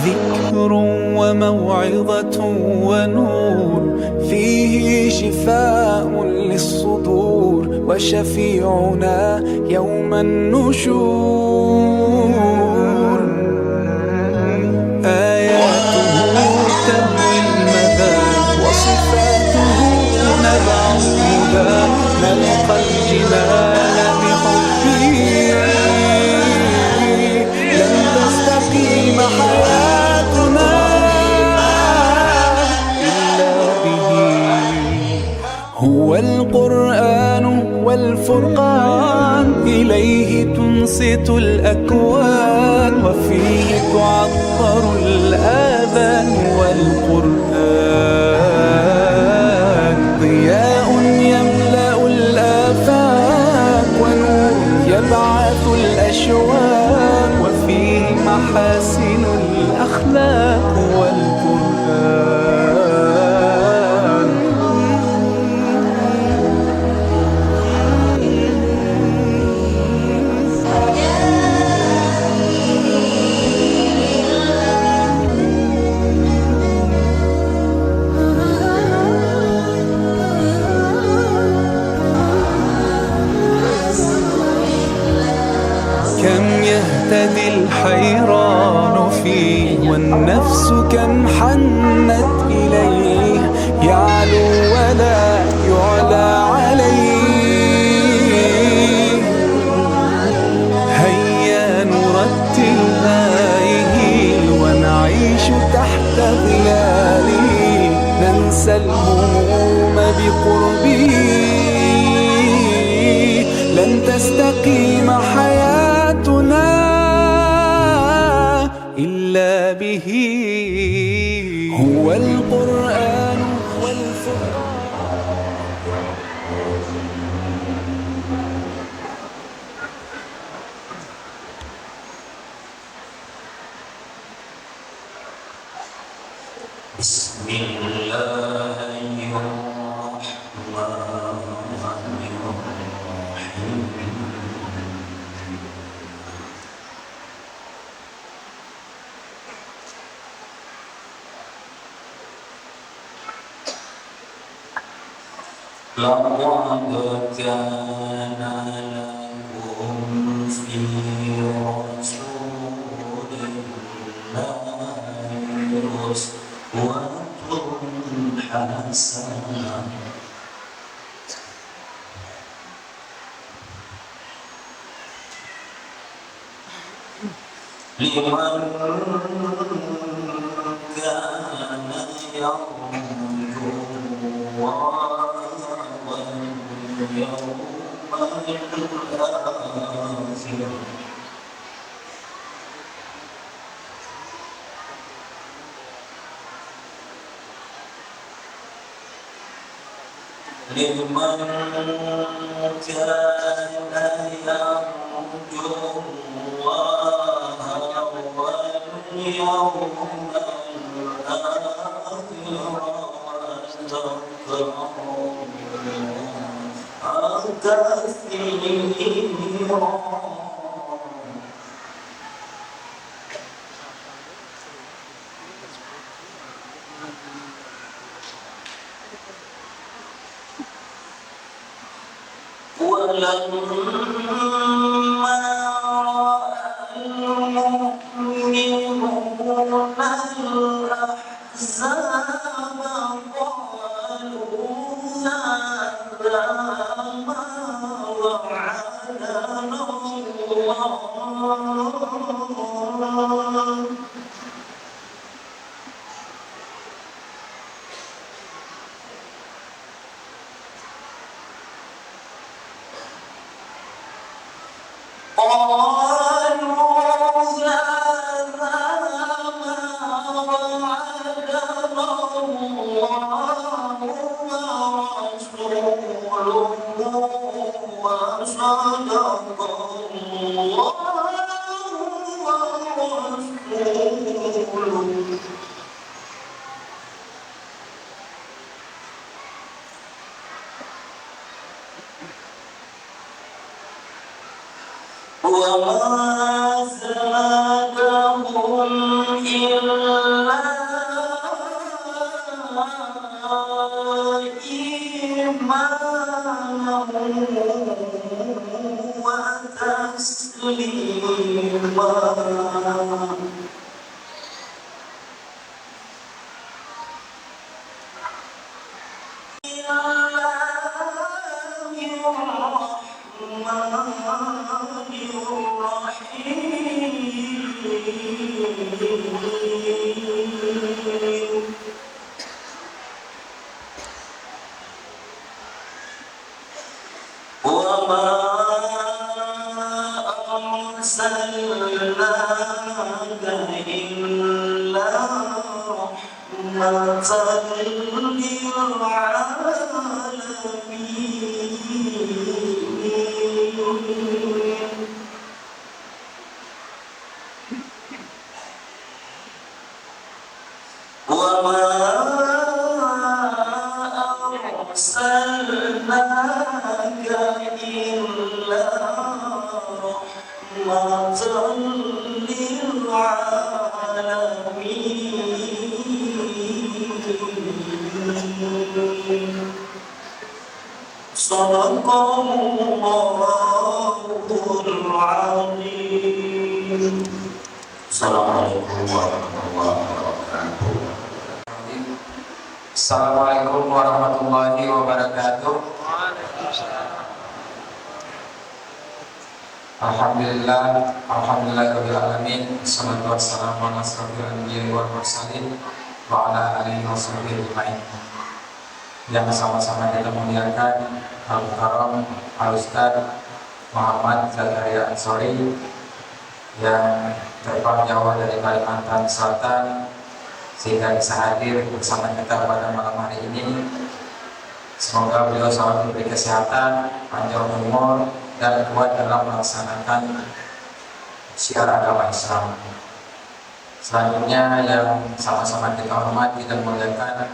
ذكر وموعظة ونور، فيه شفاء للصدور وشفيعنا يوم النشور. آياته تروي المذاق وصفاته نبع الهدى، نلقى الجنان بحبه لن تستقيم حياتنا إلا به. هو القرآن والفرقان، إليه تنصت الأكوان، وفيه تعطر الآذان. والقرآن ضياء يملأ الآفاق، ونور يبعث الأشواق، وفيه محاسن الأخلاق. والقرآن كم يهتدي الحيران فيه، والنفس كم حنت إليه، يعلو ولا يعلى عليه. هيا نرتل هذه ونعيش تحت ظلاله، ننسى الهموم بقربه، لن تستقيم حياتنا إلا به. هو القرآن والفرقان. بسم الله الرحمن الرحيم. لقد كان لكم في رسول الله أسوة حسنة لمن كان يرجو الله واليوم الآخر. لمن كان يرجو الله واليوم الآخر وذكر كثيرا. ولما رأى المؤمنون الأحزاب قالوا هذا ما وعدنا الله وما زادهم إلا إيمانا وتسليما وما أرسلناك إلا رحمة للعالمين وما أرسلناك إلا رحمة للعالمين صدق الله العظيم. Assalamualaikum warahmatullahi wabarakatuh. Assalamualaikum warahmatullahi wabarakatuh. Alhamdulillahirabbil alamin. Wassalatu wassalamu ala asyrofil anbiya'i wal mursalin wa ala alihi washabbihi ajmain. Yang sama-sama kita muliakan Al-Mukarram Al-Ustaz Muhammad Zakaria Ansori yang terbang jauh dari Kalimantan Selatan sehingga bisa hadir bersama kita pada malam hari ini. Semoga beliau selalu diberi kesehatan, panjang umur, dan kuat dalam melaksanakan syiar agama Islam. Selanjutnya yang sama-sama kita hormati dan muliakan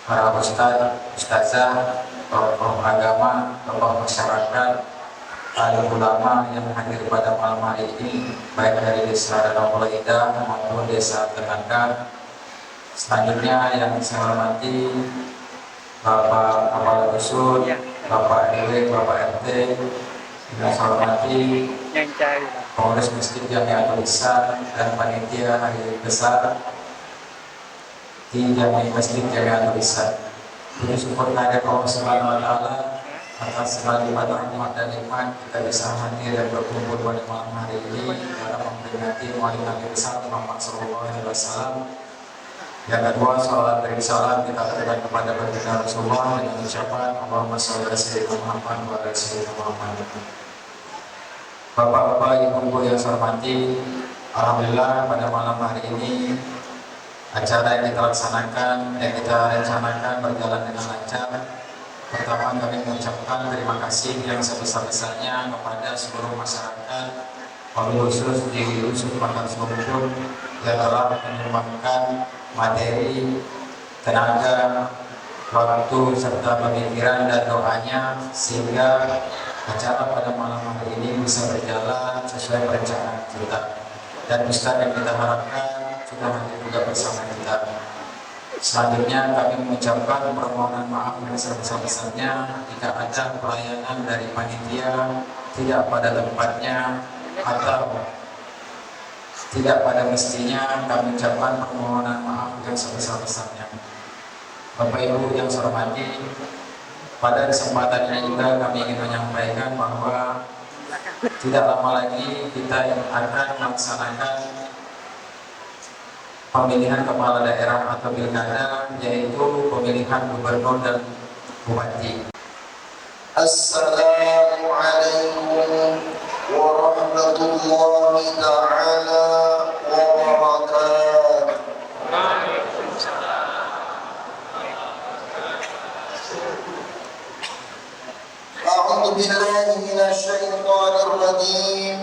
para ustadz, ustazah, tokoh agama, tokoh masyarakat, alim ulama yang hadir pada malam hari ini, baik dari desa Danau Indah maupun desa tetangga. Selanjutnya yang saya hormati Bapak Kepala Dusun, Bapak RW, Bapak RT, yang saya hormati Pengurus Masjid Jamiatul Ihsan dan panitia hari besar di Masjid Jamiatul Ihsan. Puji syukur kehadirat Allah Subhanahu wa taala atas segala limpahan rahmat dan nikmat kita bisa hadir dan berkumpul pada malam hari ini dalam memperingati Maulid Nabi besar Muhammad sallallahu alaihi wasallam. Yang kedua, salat dan salam kita aturkan kepada baginda Rasulullah dengan ucapan Allahumma sholli ala sayyidina Muhammad wa ala sayyidina Muhammad. Bapak-bapak, ibu-ibu yang saya hormati, alhamdulillah pada malam hari ini acara yang kita laksanakan, yang kita rencanakan berjalan dengan lancar. Pertama, kami mengucapkan terima kasih yang sebesar-besarnya kepada seluruh masyarakat, wabil khusus di Yusuf Makan Sumur yang telah menyumbangkan materi, tenaga, waktu, serta pemikiran dan doanya sehingga acara pada malam hari ini bisa berjalan sesuai perencanaan kita. Dan Ustaz yang kita harapkan sudah hadir juga bersama kita. Selanjutnya kami mengucapkan permohonan maaf yang sebesar-besarnya jika ada pelayanan dari panitia tidak pada tempatnya atau tidak pada mestinya. Kami ucapkan permohonan maaf yang sebesar-besarnya. Bapak Ibu yang saya hormati, pada kesempatan ini juga kami ingin menyampaikan bahwa tidak lama lagi kita akan melaksanakan pemilihan kepala daerah atau pilkada, yaitu pemilihan gubernur dan bupati. Assalamualaikum warahmatullahi ta'ala wabarakatuh. A'udzu billahi minasy syaithanir rajim.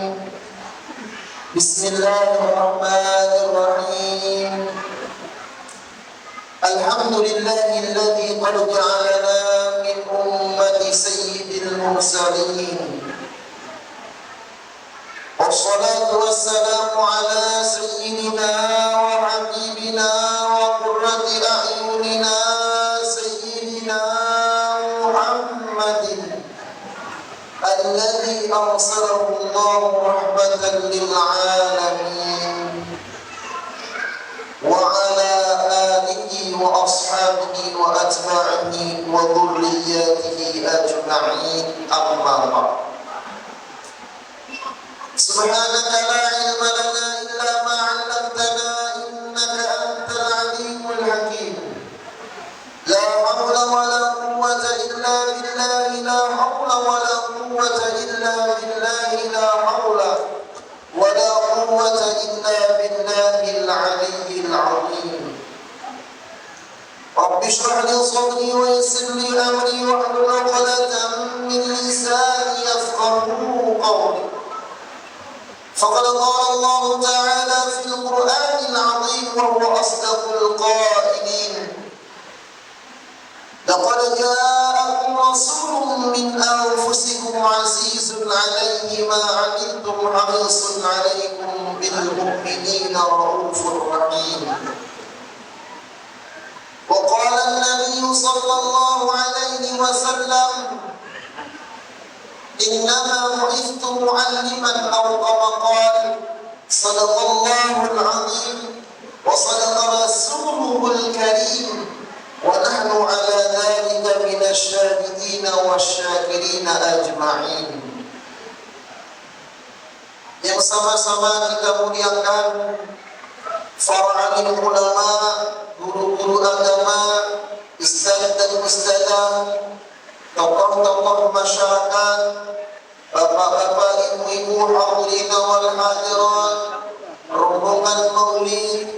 Bismillahirrahmanirrahim. Alhamdulillahilladzi qad ja'alana min ummati sayyidil mursalin. Wassalatu wassalamu ala sayyidina wa الذي أرسله الله رحمة للعالمين وعلى آله وأصحابه وأتباعه وذرياته أجمعين أما بعد سبحانك لا علم لنا إلا ما علمتنا إنك أنت العليم الحكيم لا حول ولا قوة إلا بالله لا حول ولا قوة إلا بالله لا حول ولا قوة إلا بالله العلي العظيم رب اشرح لي صدري ويسر لي أمري واحلل عقدة من لساني يفقهوا قولي فقد قال الله تعالى في القرآن العظيم وهو أصدق القائلين لقد جاءكم رسول من أنفسكم عزيز عليه ما عنتم حريص عليكم بالمؤمنين رؤوف رحيم وقال النبي صلى الله عليه وسلم إنما بعثت معلما أو كما قال صدق الله العظيم وصدق رسوله الكريم ونحن على ذلك من الشاهدين والشاكرين أجمعين. Yang sama-sama kita muliakan para alim ulama, guru-guru agama, ustaz dan ustazah, tokoh-tokoh masyarakat, bapak-bapak, ibu-ibu, hadirin wal hadirat, rombongan maulid,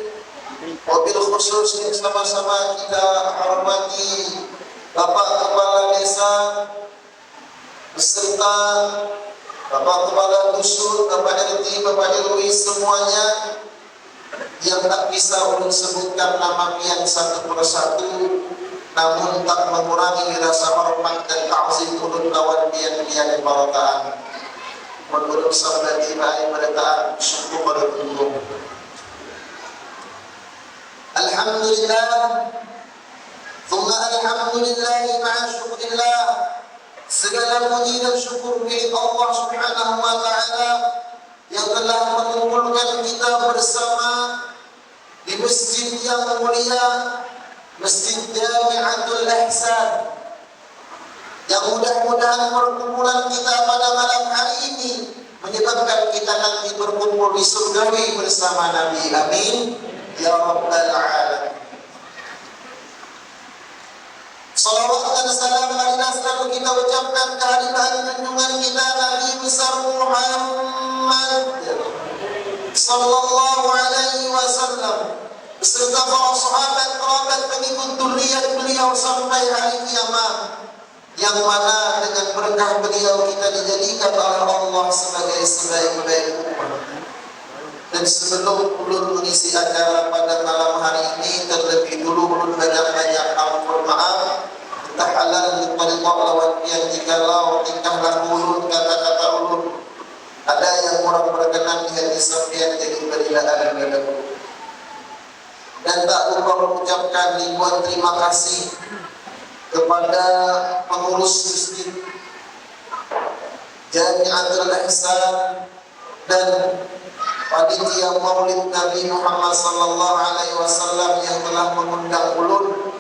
wabil khusus yang sama-sama kita hormati Bapak Kepala Desa beserta Bapak Kepala Dusun, Bapak RT, Bapak RW semuanya yang tak bisa ulun sebutkan nama pian satu persatu, namun tak mengurangi rasa hormat dan ta'zim ulun lawan pian-pian barataan. Menurut sabda tiba barataan syukur pada Allah. Alhamdulillah, thumma alhamdulillah ma'a syukrillah. Segala puji dan syukur milik Allah Subhanahu wa taala yang telah mengumpulkan kita bersama di masjid yang mulia, Masjid Jami'atul Ihsan. Yang mudah-mudahan perkumpulan kita pada malam hari ini menyebabkan kita nanti berkumpul di surgawi bersama Nabi. Amin ya rabbal alamin. Salawat dan salam marilah selalu kita ucapkan kehadiran junjungan kita Nabi besar Muhammad sallallahu alaihi wasallam beserta para sahabat, kerabat, pengikut dzurriyyah beliau sampai hari kiamat, yang mana dengan berkah beliau kita dijadikan oleh Allah sebagai sebaik-baik umat. Dan sebelum ulun mengisi acara pada malam hari ini, terlebih dulu ulun banyak-banyak ampun maaf entah halal liqaliqah lawan yang jikalau tingkah laku ulun, kata-kata ulun ada yang kurang berkenan di hati sampeyan, jadi berilah adab. Dan tak lupa mengucapkan ribuan terima kasih kepada pengurus masjid Jami'atul Ihsan dan panitia Maulid Nabi Muhammad sallallahu alaihi wasallam yang telah mengundang ulun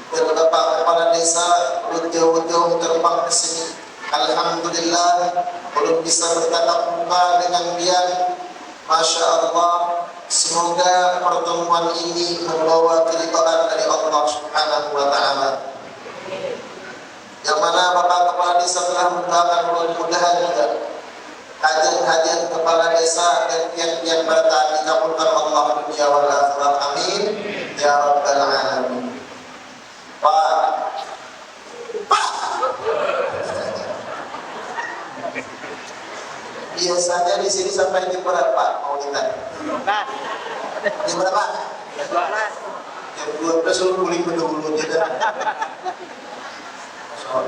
dan Bapak Kepala Desa jauh-jauh terbang ke sini. Alhamdulillah ulun bisa bertatap muka dengan biar. Masya Allah, semoga pertemuan ini membawa keridhaan dari Allah Subhanahu wa taala. Yang mana Bapak Kepala Desa telah mendoakan mudah-mudahan juga hajat-hajat kepala desa dan pian-pian bertahan dikabulkan Allah dunia wal akhirat. Amin ya rabbal alamin. Pak, biasanya di sini sampai jam berapa mau kita? Jam berapa? Jam 12 suruh puling dulu aja.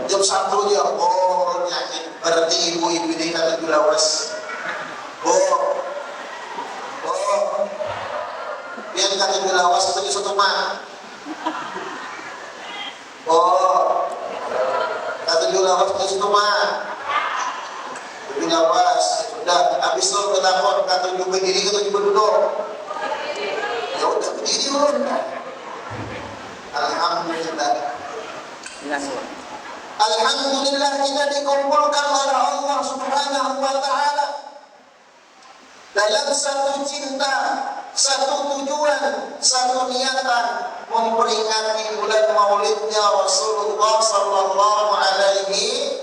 Jam 1 aja, oh nyanyi. Berarti ibu-ibu ini kata lawas. Oh, biar kata lawas itu suatu mah. Oh, kata lawas itu suatu mah. lawas sudah habis itu ketakon kata tujuh berdiri ke tujuh berduduk. Ya udah berdiri dulu. Alhamdulillah. Alhamdulillah kita dikumpulkan oleh Allah Subhanahu wa taala dalam satu cinta, satu tujuan, satu niatan memperingati bulan Maulidnya Rasulullah sallallahu alaihi.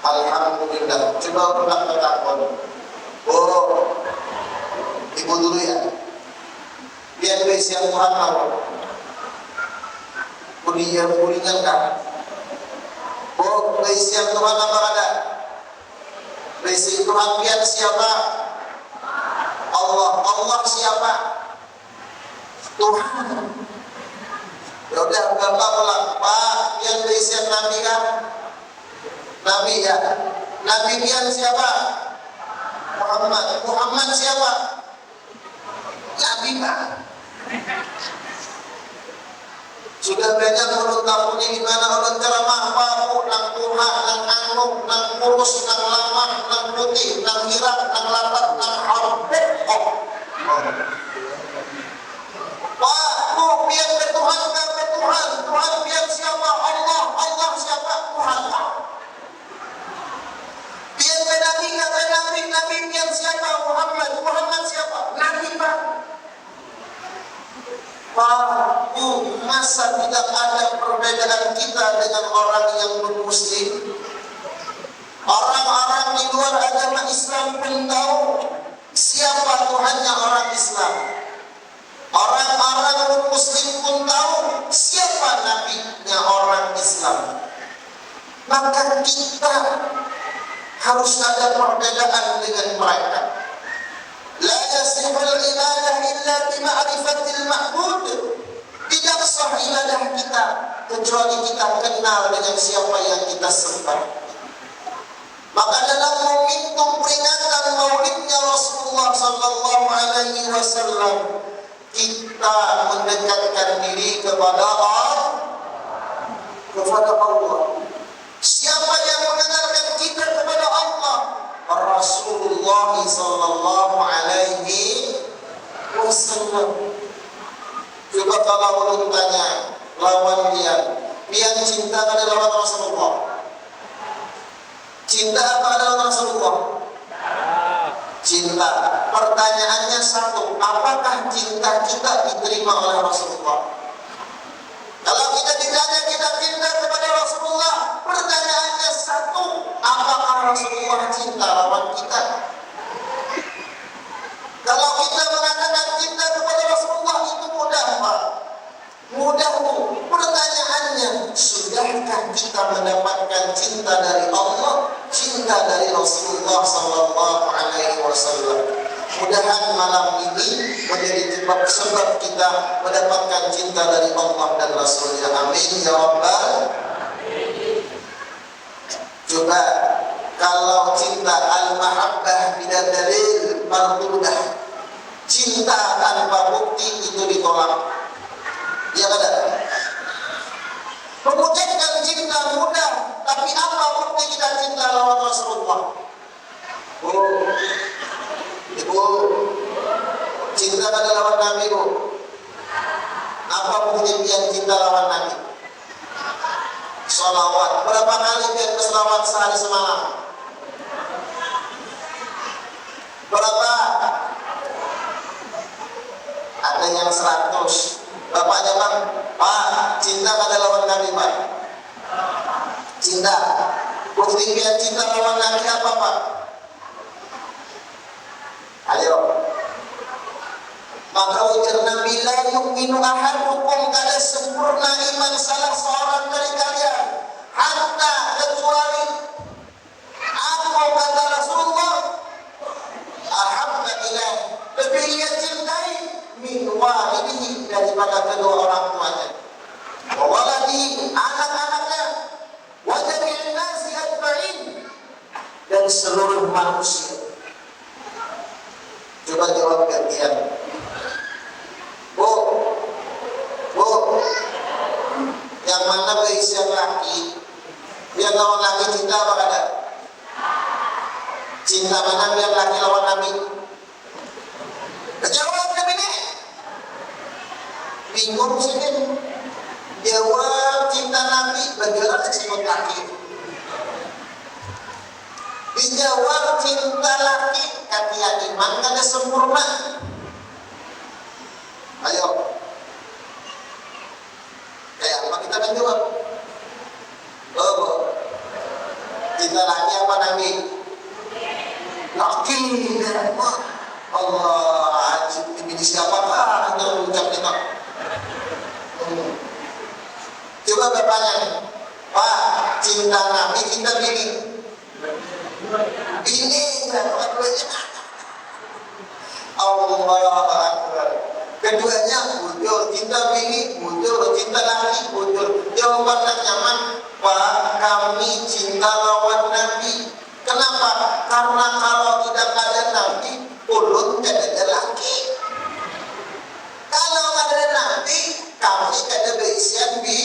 Alhamdulillah. Coba ulang takon. Oh, ibu dulu ya. Biar siang Tuhan mau. Kuliah kan? Oh, siang Tuhan apa ada? Tuhan biar siapa? Allah. Allah siapa? Tuhan. Ya udah Bapak ulang. Pak, biar siang Nabi kan? Nabi ya. Nabi pian siapa? Muhammad. Muhammad siapa? Nabi Pak. Sudah banyak ulun kampungnya di mana ulun ceramah baru nang Tuhan, nang anu, nang kurus, nang lamah, nang putih, nang hirap, nang lapat, nang harap. Pak, tu pian ke Tuhan ke Tuhan. Tuhan pian siapa? Allah. Allah siapa? Tuhan. Pian ke Nabi kata Nabi. Nabi pian siapa? Muhammad. Muhammad siapa? Nabi Pak. Pak, masa tidak ada perbedaan kita dengan orang yang non-muslim? Orang-orang di luar agama Islam pun tahu siapa Tuhannya orang Islam. Orang-orang non-muslim pun tahu siapa nabinya orang Islam. Maka kita harus ada perbedaan dengan mereka. La yasihul ibadah illa bima'rifatil ma'bud. Tidak sah ibadah kita kecuali kita kenal dengan siapa yang kita sembah. Maka dalam momentum peringatan Maulidnya Rasulullah sallallahu alaihi wasallam, kita mendekatkan diri kepada Allah. Siapa yang mengenalkan kita kepada Allah? Rasulullah sallallahu alaihi wasallam. Coba kalau ulun tanya lawan dia, pian cinta pada lawan Rasulullah? Cinta apa pada Rasulullah? Cinta. Pertanyaannya satu, apakah cinta kita diterima oleh Rasulullah? Kalau kita ditanya kita cinta kepada Rasulullah, pertanyaannya satu, apakah Rasulullah cinta lawan kita? Kalau kita mengatakan cinta kepada Rasulullah itu mudah, Pak. Mudah, Bu. Pertanyaannya, sudahkah kita mendapatkan cinta dari Allah, cinta dari Rasulullah sallallahu alaihi wasallam? Mudahan malam ini menjadi sebab kita mendapatkan cinta dari Allah dan Rasulnya. Amin ya Rabbal. Coba kalau cinta al-mahabbah bila dalil mardudah, cinta tanpa bukti itu ditolak. Ya ada. Mewujudkan cinta mudah, tapi apa bukti kita cinta lawan Rasulullah? Oh, Ibu, cinta pada lawan Nabi, Bu. Apa bukti yang cinta lawan Nabi? Salawat. Berapa kali dia berselawat sehari semalam? Berapa? Ada yang 100. Bapaknya Bang, Pak, cinta pada lawan Nabi, Pak. Cinta. Bukti dia cinta lawan Nabi apa, Pak? Ayo. Maka ujar Nabi, la yu'minu ahadukum, kada sempurna iman salah seorang dari kalian, hatta kecuali aku kata Rasulullah ahabba ilaih, lebih ia cintai min walidihi, daripada kedua orang tuanya, wa waladihi, anak-anaknya, wa jami'in nasi ajma'in, dan seluruh manusia. Coba jawab gantian. Bu, yang mana berisian laki, biar lawan laki cinta apa ada? Cinta mana yang laki lawan Nabi? Jawab Nabi ini. Bingung sih kan? Jawab cinta Nabi bagaimana disebut laki? Dijawab cinta laki kata iman kada sempurna. Ayo. Kayak apa kita menjawab? Oh, cinta laki apa Nabi? Laki. Allah, ini siapakah kita ucap kita? Coba bapaknya, Pak, cinta Nabi, cinta bini. Bini, keduanya. Allah Akbar. Keduanya muncul cinta bini, muncul cinta laki, muncul. Jawabannya nyaman, Pak, kami cinta lawan Nabi. Kenapa? Karena kalau tidak ada Nabi, ulun tidak ada laki. Kalau ada Nabi, kami ada berisian ini.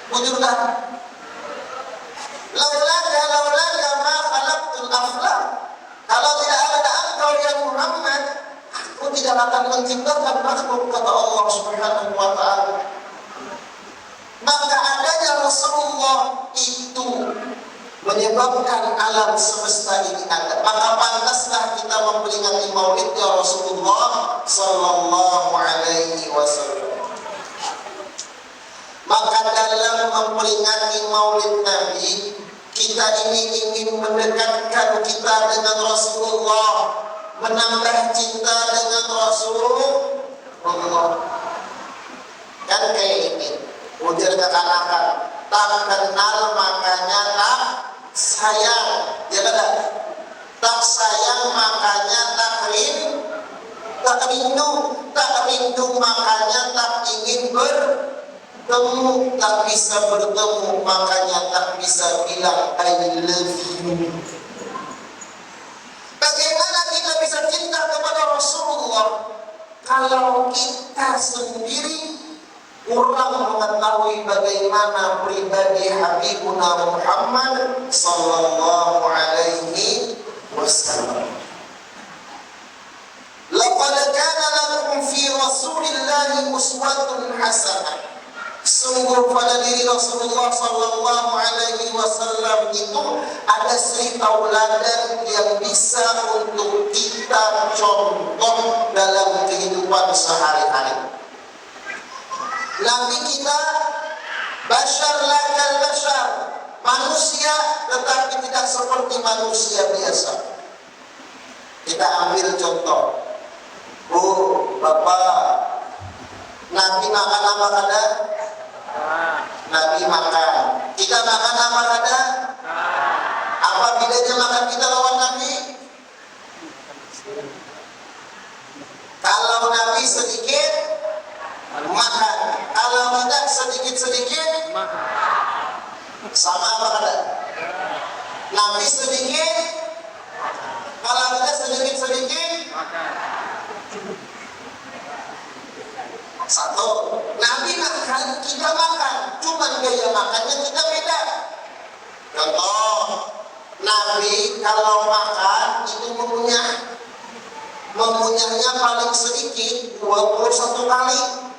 Wujudkan. Laulaka ma khalaqtul aflaq. Kalau tidak ada engkau ya Muhammad, aku tidak akan menciptakan makhluk, kata Allah Subhanahu wa ta'ala. Maka adanya Rasulullah itu menyebabkan alam semesta ini ada. Maka pantaslah kita memperingati maulidnya Rasulullah sallallahu alaihi wasallam. Maka dalam memperingati maulid Nabi, kita ini ingin mendekatkan kita dengan Rasulullah, menambah cinta dengan Rasulullah. Kan kayak ini, ujar kekanakan, tak kenal makanya tak sayang, ya kan? Tak sayang makanya tak rindu makanya tak ingin bertemu, tak bisa bertemu makanya tak bisa bilang I love you. Bagaimana kita bisa cinta kepada Rasulullah kalau kita sendiri kurang mengetahui bagaimana pribadi Habibuna Muhammad sallallahu alaihi wasallam. Laqad kana lakum fi Rasulillahi uswatun hasanah. Sungguh pada diri Rasulullah sallallahu alaihi wasallam itu ada suri tauladan yang bisa untuk kita contoh dalam kehidupan sehari-hari. Nabi kita bashar lakal bashar, manusia tetapi tidak seperti manusia biasa. Kita ambil contoh. Bu, Bapak, Nabi makan apa kada? Nabi makan. Kita makan apa kada? Apa bedanya makan kita lawan Nabi? Kalau Nabi sedikit makan, kalau kita sedikit-sedikit sama apa kada? Nabi sedikit, kalau kita sedikit-sedikit satu. Nabi makan, kita makan, cuman gaya makannya kita beda. Contoh, Nabi kalau makan itu mengunyahnya paling sedikit 21 kali.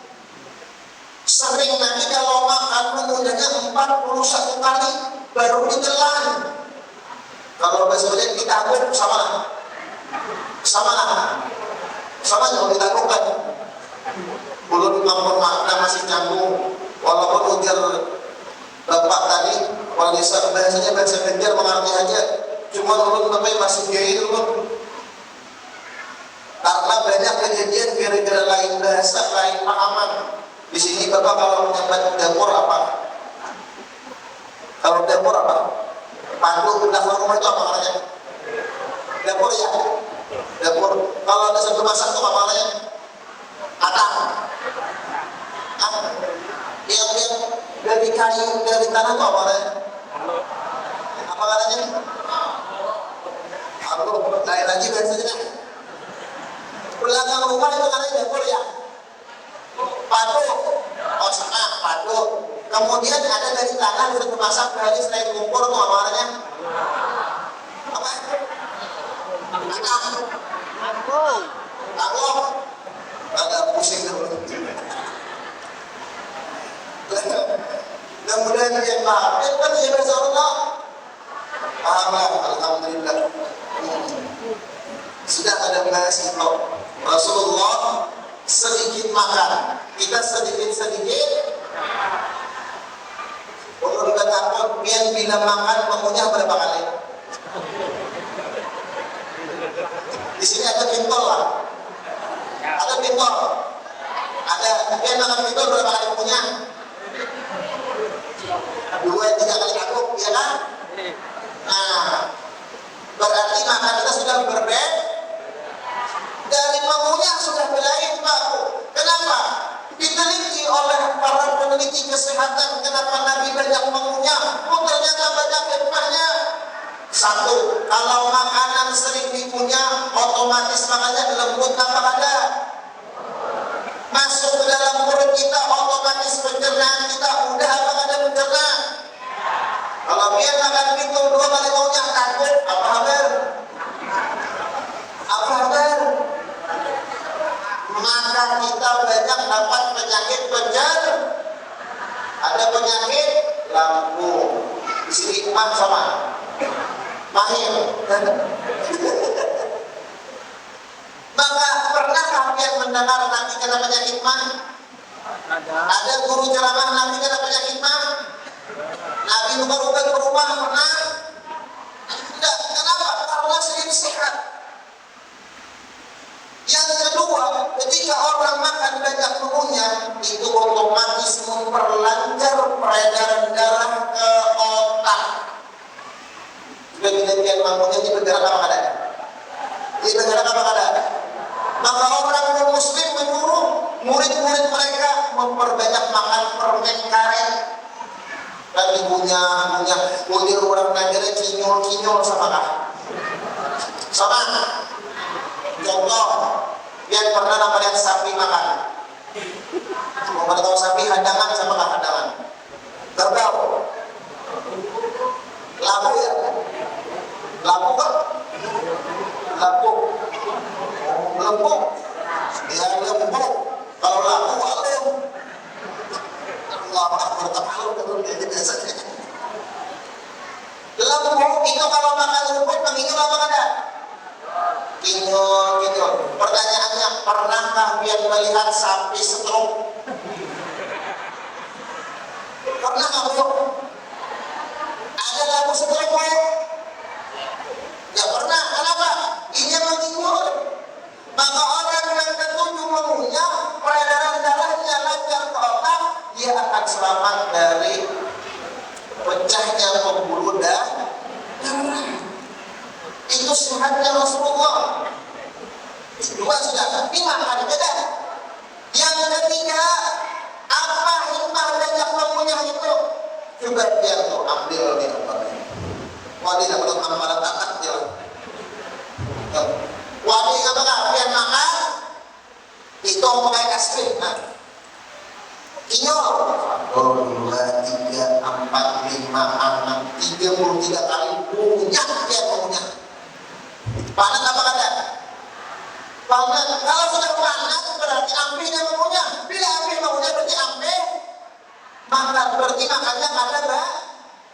Sering Nabi kalau makan mengunyahnya 41 kali baru ditelan. Kalau besoknya ditabur sama jangan ditakutkan. Belum mampun makna masih canggung. Walaupun ujar Bapak tadi, kalau bahasanya bahasa kejar mengerti aja. Cuma ulun Bapak masih gaya itu. Karena banyak kejadian gara-gara lain bahasa, lain pahaman. Di sini Bapak kalau menyebut dapur apa? Kalau dapur apa? Pandu dapur rumah itu apa namanya? Dapur ya. Dapur. Kalau ada satu masak itu apa namanya? Atap. Yang dari kayu, dari tanah itu apa namanya? Apa namanya? Aku lain lagi biasanya. Belakang rumah itu namanya dapur ya. Padu. Oh sana, padu. Kemudian ada dari tanah untuk memasak dari selain lumpur itu apa namanya? Apa? Aku agak pusing dulu. Mudah-mudahan dia paham. Kan ya Rasulullah. Paham, alhamdulillah. Sudah ada bahas itu. Rasulullah sedikit makan, kita sedikit-sedikit. Kalau kita takut, biar bila makan mengunyah berapa kali? Di sini ada pintol lah. Ada pintol. Ada dia makan pintol berapa kali mengunyah? 2-3 kali takut, ya kan? Nah, berarti makan kita sudah berbeda. Dari mengunyah sudah belain Pak. Kenapa? Diteliti oleh para peneliti kesehatan kenapa Nabi banyak mengunyah. Oh, ternyata banyak hikmahnya. Satu, kalau makanan sering dikunyah, otomatis makannya lembut tanpa ada. Masuk ke dalam perut kita, otomatis pencernaan kita udah apa ada pencernaan. Kalau dia makan pintu 2 kali mengunyah takut, apa kabar? Apa kabar? Maka kita banyak dapat penyakit penjara. Ada penyakit lambung. Di sini Imam sama mahir. Maka pernah kalian mendengar Nabi kena penyakit mah? Ada guru ceramah Nabi kena penyakit mah? Nabi ubah-ubah ke rumah pernah? Tidak. Kenapa? Karena sering sehat. Yang kedua, ketika orang makan banyak mengunyah, itu otomatis memperlancar peredaran darah ke otak. Sudah demikian mengunyah di negara apa ada? Di negara apa ada? Maka orang Muslim menyuruh murid-murid mereka memperbanyak makan permen karet. Dan ibunya orang negara kinyol sama kah? Sama. Contoh, yang pernah namanya sapi makan. Mau pada tahu sapi hadangan sama kah hadangan? Kerbau. Labu ya? Labu kan? Labu. Lembu. Dia lembu. Kalau labu alim. Allah Akbar terlalu kalau dia biasanya. Lembu itu kalau makan rumput mengingat apa ada? Kinyol. Pertanyaannya, pernahkah dia melihat sapi stroke? Pernah nggak Bu? Ada lampu stroke Bu? Ya pernah. Kenapa? Ini menginyol. Maka orang yang ketujuh mengunyah, peredaran darahnya lancar ke otak, dia akan selamat dari pecahnya pembuluh darah. Itu sehatnya Rasulullah. Dua sudah, ini makan beda. Yang ketiga, apa hikmah banyak mengunyah itu? Coba dia tuh ambil di tempatnya. Wah, dia dapat amalan taat dia. Wah, dia apakah dia makan? Itu pakai kasih. Kinyol. 1, 2, 3, 4, 5, 6, 33 kali punya dia mengunyah. Panas apa kata? Panas. Kalau sudah panas berarti apinya mengunyah. Bila api mengunyah berarti api. Maka berarti makannya ada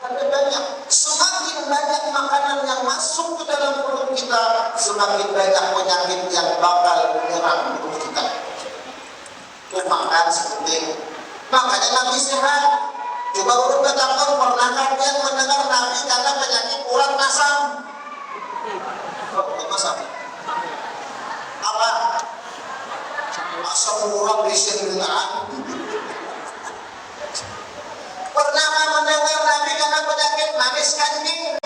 banyak. Semakin banyak makanan yang masuk ke dalam perut kita, semakin banyak penyakit yang bakal menyerang tubuh kita. Itu makan sepenting. Makanya Nabi sehat. Coba urut katakan, pernah kalian mendengar Nabi kata penyakit kurang asam? Asam apa? Asam urat di sirnaan. Pernah mendengar Nabi kata penyakit manis kencing?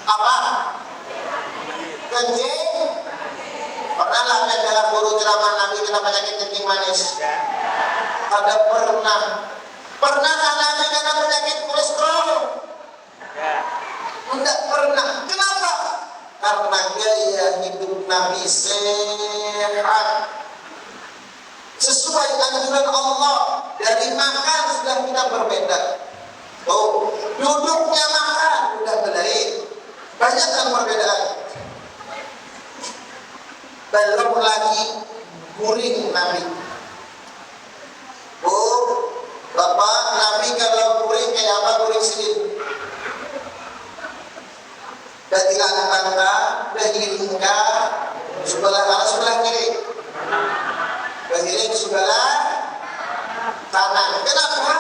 Apa? Kencing? Pernah lah dengar guru ceramah Nabi kata penyakit kencing manis? Ada pernah. Pernahkah Nabi kata penyakit kolesterol? Tidak pernah. Kenapa? Karena gaya hidup Nabi sehat. Sesuai anjuran Allah. Dari makan sudah kita berbeda. Oh, duduknya makan udah belain. Banyak kan perbedaan. Belum lagi guring Nabi. Oh, Bapak Nabi kalau guring kayak apa guring sini? Dari tangga, dari lingkar, sebelah kanan, sebelah kiri. Dari sebelah kanan. Kenapa?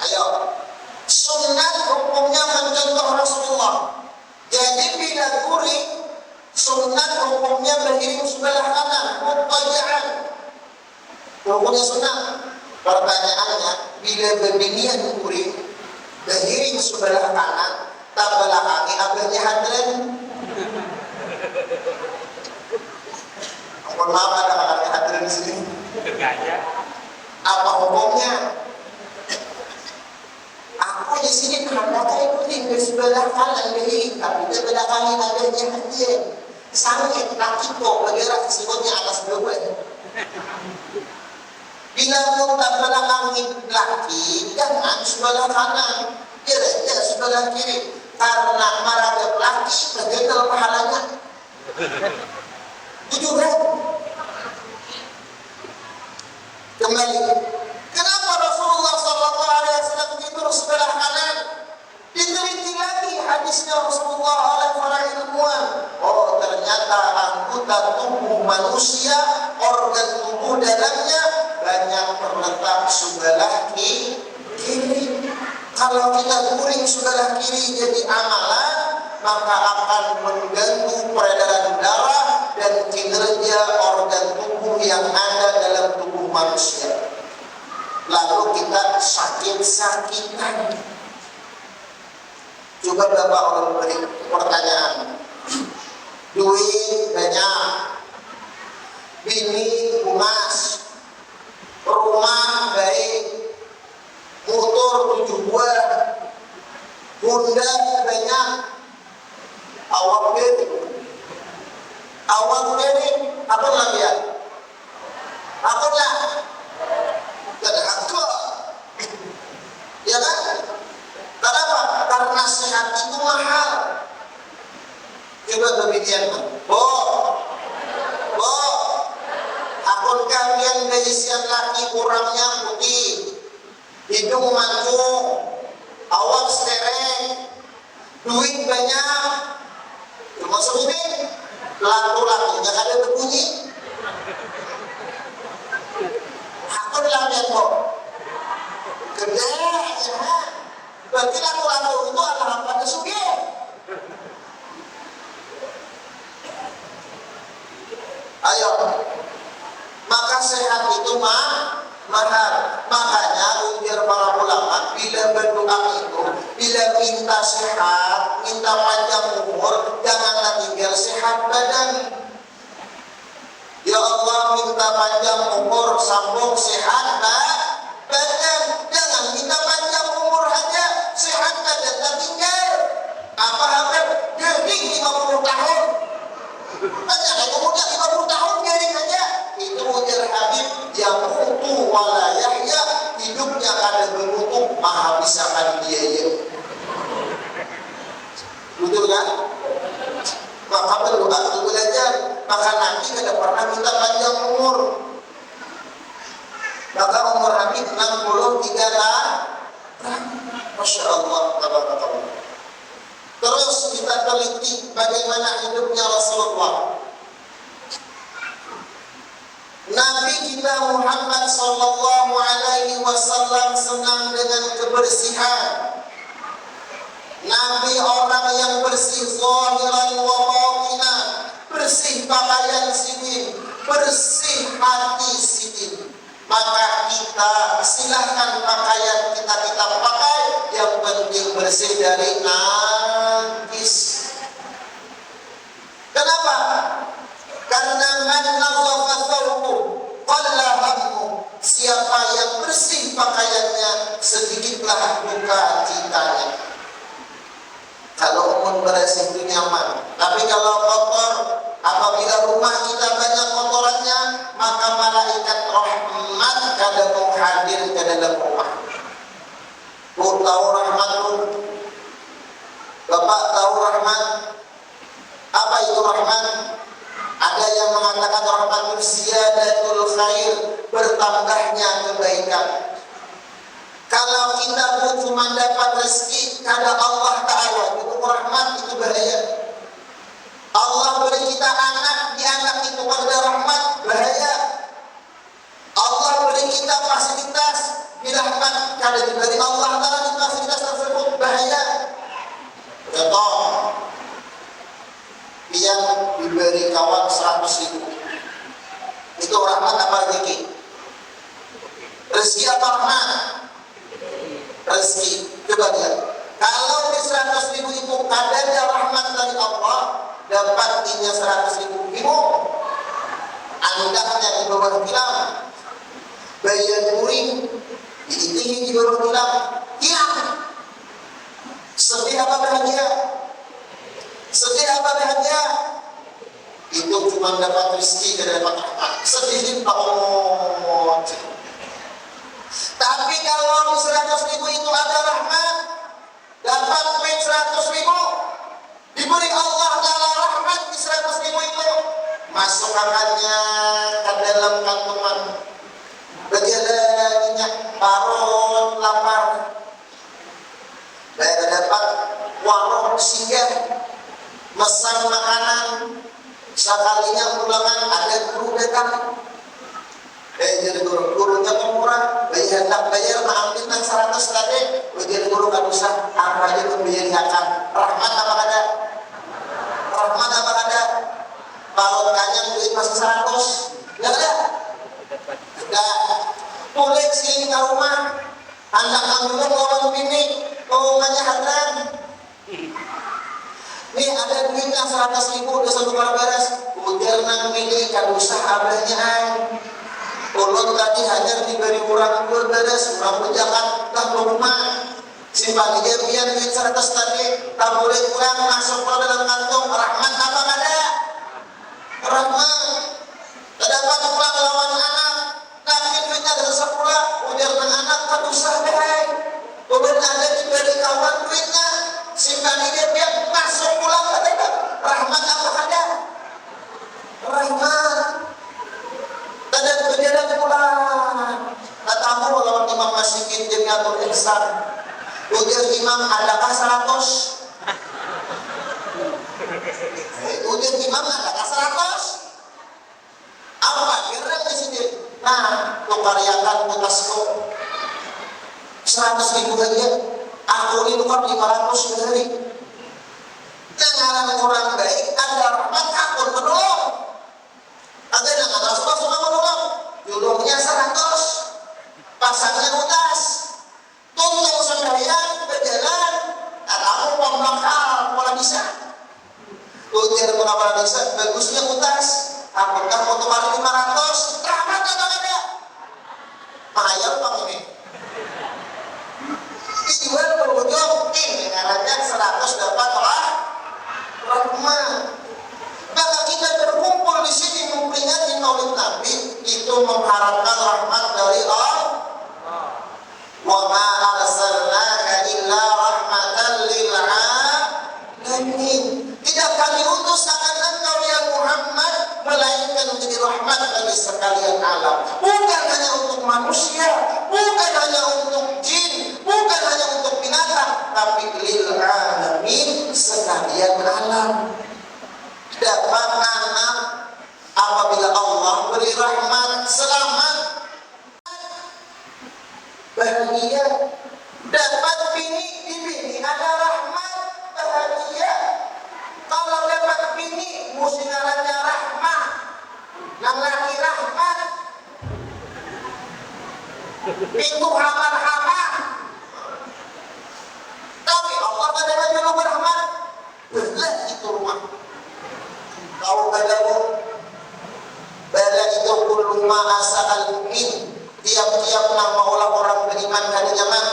Ayo, sunat hukumnya mencontoh Rasulullah. Jadi bila guring, sunat hukumnya berdiri sebelah kanan, mutajaan. Hukumnya sunat. Pertanyaannya, bila berdirian guring, berdiri sebelah kanan, tak belakangi abahnya hadran. Mohon maaf ada abahnya hadran di sini. Apa hukumnya? Aku di sini kenapa ikutin di sebelah kanan berdiri, tapi di belakangi abahnya hadran. Sangat laki kok bergerak sebutnya atas bawah. Bila kita belakangi laki, jangan sebelah kanan, dia sebelah kiri. Karena marah laki tergenal pahalanya. Tujuh kan? Kembali. Kenapa Rasulullah SAW tidur sebelah kanan? Diteliti lagi hadisnya Rasulullah oleh para ilmuwan. Oh, ternyata anggota tubuh manusia, organ tubuh dalamnya banyak terletak sebelah kiri. Kalau kita guring sebelah kiri jadi amalan, maka akan mengganggu peredaran darah dan kinerja organ tubuh yang ada dalam tubuh manusia. Lalu kita sakit-sakitan. Coba Bapak orang beri pertanyaan. Duit banyak, bini emas, rumah baik, motor 7 buah, Honda banyak, awak beri, apa lagi ya? Apa lah? Tidak ada, ya kan? Kenapa? Karena sehat itu mahal. Coba demikian, akun kalian berisian laki kurangnya putih, hidung mancung, awak stereng, duit banyak, cuma segini, laku-lakunya ada berbunyi. Akun kalian gede, ya. Berarti laku-laku itu adalah pada sugih. Ayo, maka sehat itu mahal. Makanya ujar para ulama, bila berdoa itu, bila minta sehat, minta panjang umur, janganlah tinggal sehat badan. Ya Allah, minta panjang umur, sambung sehat badan. Jangan minta panjang umur aja, sehat badan tak tinggal. Apa hampir gering 50 tahun. Banyak yang kemudian 50 tahun gering aja. Itu ujar Habib yang mutu wala yahya, hidupnya kada bermutu, maha bisa kan dia. Betul kan? Maka berdoa itu belajar. Maka nanti kada pernah minta panjang umur. Maka umur Habib 63 tahun. Masya Allah, tabarakallah. Terus kita teliti bagaimana hidupnya Rasulullah. Nabi kita Muhammad sallallahu alaihi wasallam senang dengan kebersihan. Nabi orang yang bersih zahiran wa batinan, bersih pakaian sini, bersih hati sini. Maka kita silahkan pakaian kita pakai, yang penting bersih dari najis. Kenapa? Karena man nadhafa thawbuhu qalla hammuhu. Siapa yang bersih pakaiannya, sedikitlah duka citanya. Kalau umum bersih itu nyaman. Tapi kalau kotor, apabila rumah kita banyak kotorannya, maka malaikat rahmat kada mau hadir ke dalam rumah. Bu tahu rahmat bu? Bapak tahu rahmat? Apa itu rahmat? Ada yang mengatakan rahmat itu ziyadatul khair, bertambahnya kebaikan. Kalau kita cuma dapat rezeki karena Allah Ta'ala, itu rahmat, itu bahaya. Allah beri kita anak, di anak itu ada rahmat, bahaya. Allah beri kita fasilitas, di rahmat, kalau dari Allah Ta'ala di fasilitas tersebut, bahaya. Contoh, yang diberi kawan 100.000, itu rahmat apa rezeki? Rezeki apa rahmat? Rezeki. Coba lihat, kalau di 100.000 itu adanya rahmat dari Allah, dapatnya 100.000 andaknya di bawah tilam, bayar kuring di bawah tilam, hilang. Sedih apa bahagia? Sedih apa bahagia? Itu cuma dapat rezeki dan dapat rahmat. Sedih Allah. Tapi kalau di 100.000 itu ada rahmat, dapat duit 100.000, diberi Allah Ta'ala rahmat di 100.000 itu, masukkannya ke dalam kantongan, berjalan minyak, parut, lapar, dan dapat warung singgah, mesan makanan, sekalinya pulangan ada guru datang. Jadi gurunya murah, bayar hendak bayar ambil 100 tadi, jadi guru kan usah apa aja membiayakan. Rahmat apa ada? Rahmat apa ada? Kalau tanya duit masih 100, nggak ada. Sudah, boleh sini ke rumah, anak kamu lawan bini, ngomongnya hadran. Nih ada duitnya 100.000, udah satu kali beres, ujar nang milih kan usah abahnya. Ulun tadi hanya diberi orang beres, orang berjalan tak rumah. Simpan dia biar duit 100 tadi, tak boleh kurang masuk ke dalam kantong. Rahmat apa ada? Rahmat. Tak dapat pulang lawan anak, tapi duitnya ada sepuluh. Ujar nang anak tak usah deh. Ulun ada diberi kawan duitnya, simpan dia biar masuk pulang tak ada. Rahmat apa ada? Rahmat. Ada berjalan pulang. Katamu lawan Imam Masyikin Jamiatul Ihsan. Ujar Imam adakah 100? Ujar Imam adakah 100? Apa kira di sini? Nah, tu karyakan betasku 100.000 saja. Aku ini tukar 500 sehari. Jangan orang baik, ada rahmat aku menolong. Ada yang atas masuk menolong, julungnya 100, pasangnya utas, tuntung sembahyang berjalan, kamu mau bakal pola bisa, ujar pola bisa, bagusnya utas, apakah mau tukar 500, rahmat atau ada? Mahayal bang ini. Dijual berujung, ini ngarannya 100 dapat rahmat. Maka kita berkumpul di sini memperingati Maulid Nabi itu mengharapkan rahmat dari Allah. Wa ma arsalnaka illa rahmatan lil alamin. Tidak kami utus akan engkau ya Muhammad melainkan menjadi rahmat bagi sekalian alam. Bukan hanya untuk manusia, bukan hanya untuk jin, bukan hanya untuk binatang, tapi lil alamin sekalian alam. Dapat anak apabila Allah beri rahmat, selamat, bahagia. Dapat bini ada rahmat, bahagia. Kalau dapat bini mesti ngarannya rahmat, nang laki rahmat, pintu hamar-hamar. Tapi Allah pada dulu berahmat, belah itu rumah. Kau kadamu bala itu kullu ma asal mu'min, tiap-tiap nama orang beriman pada zaman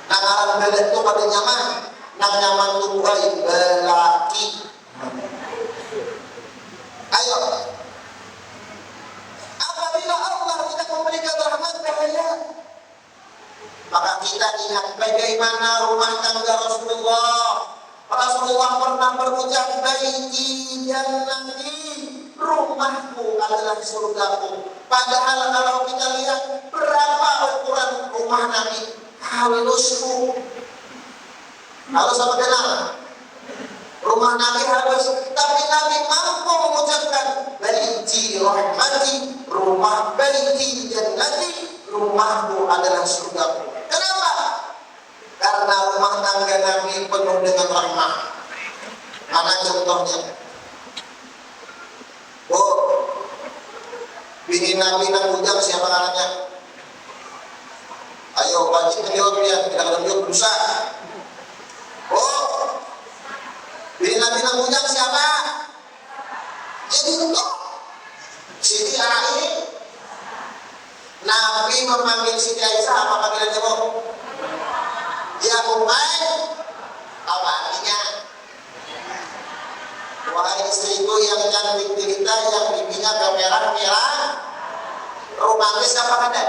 nangaran bala itu pada zaman nang nyaman tubuhai balaki. Ayo, apabila Allah tidak memberikan rahmat, kita ingat bagaimana rumah tangga Rasulullah. Rasulullah pernah berucap, baiti jannati, rumahku adalah surgaku. Padahal kalau kita lihat berapa ukuran rumah Nabi, halusku. Halus apa kenal? Rumah Nabi halus, tapi Nabi mampu mengucapkan baiti rahmati, rumah baiti jannati, rumahku adalah surgaku. Kenapa? Karena rumah tangga Nabi penuh dengan rahmah. Mana contohnya? Oh, bini Nabi nak bujang siapa anaknya? Ayo wajib menjawab dia, tidak ada menjawab dosa. Oh, bini Nabi nak bujang siapa? Jadi untuk Siti Aisyah. Nabi memanggil Siti Aisyah apa panggilannya, Bu? Ya Ummai, apa artinya? Wahai istriku yang cantik jelita, yang pipinya kemerah-merah, rumahnya siapa ada?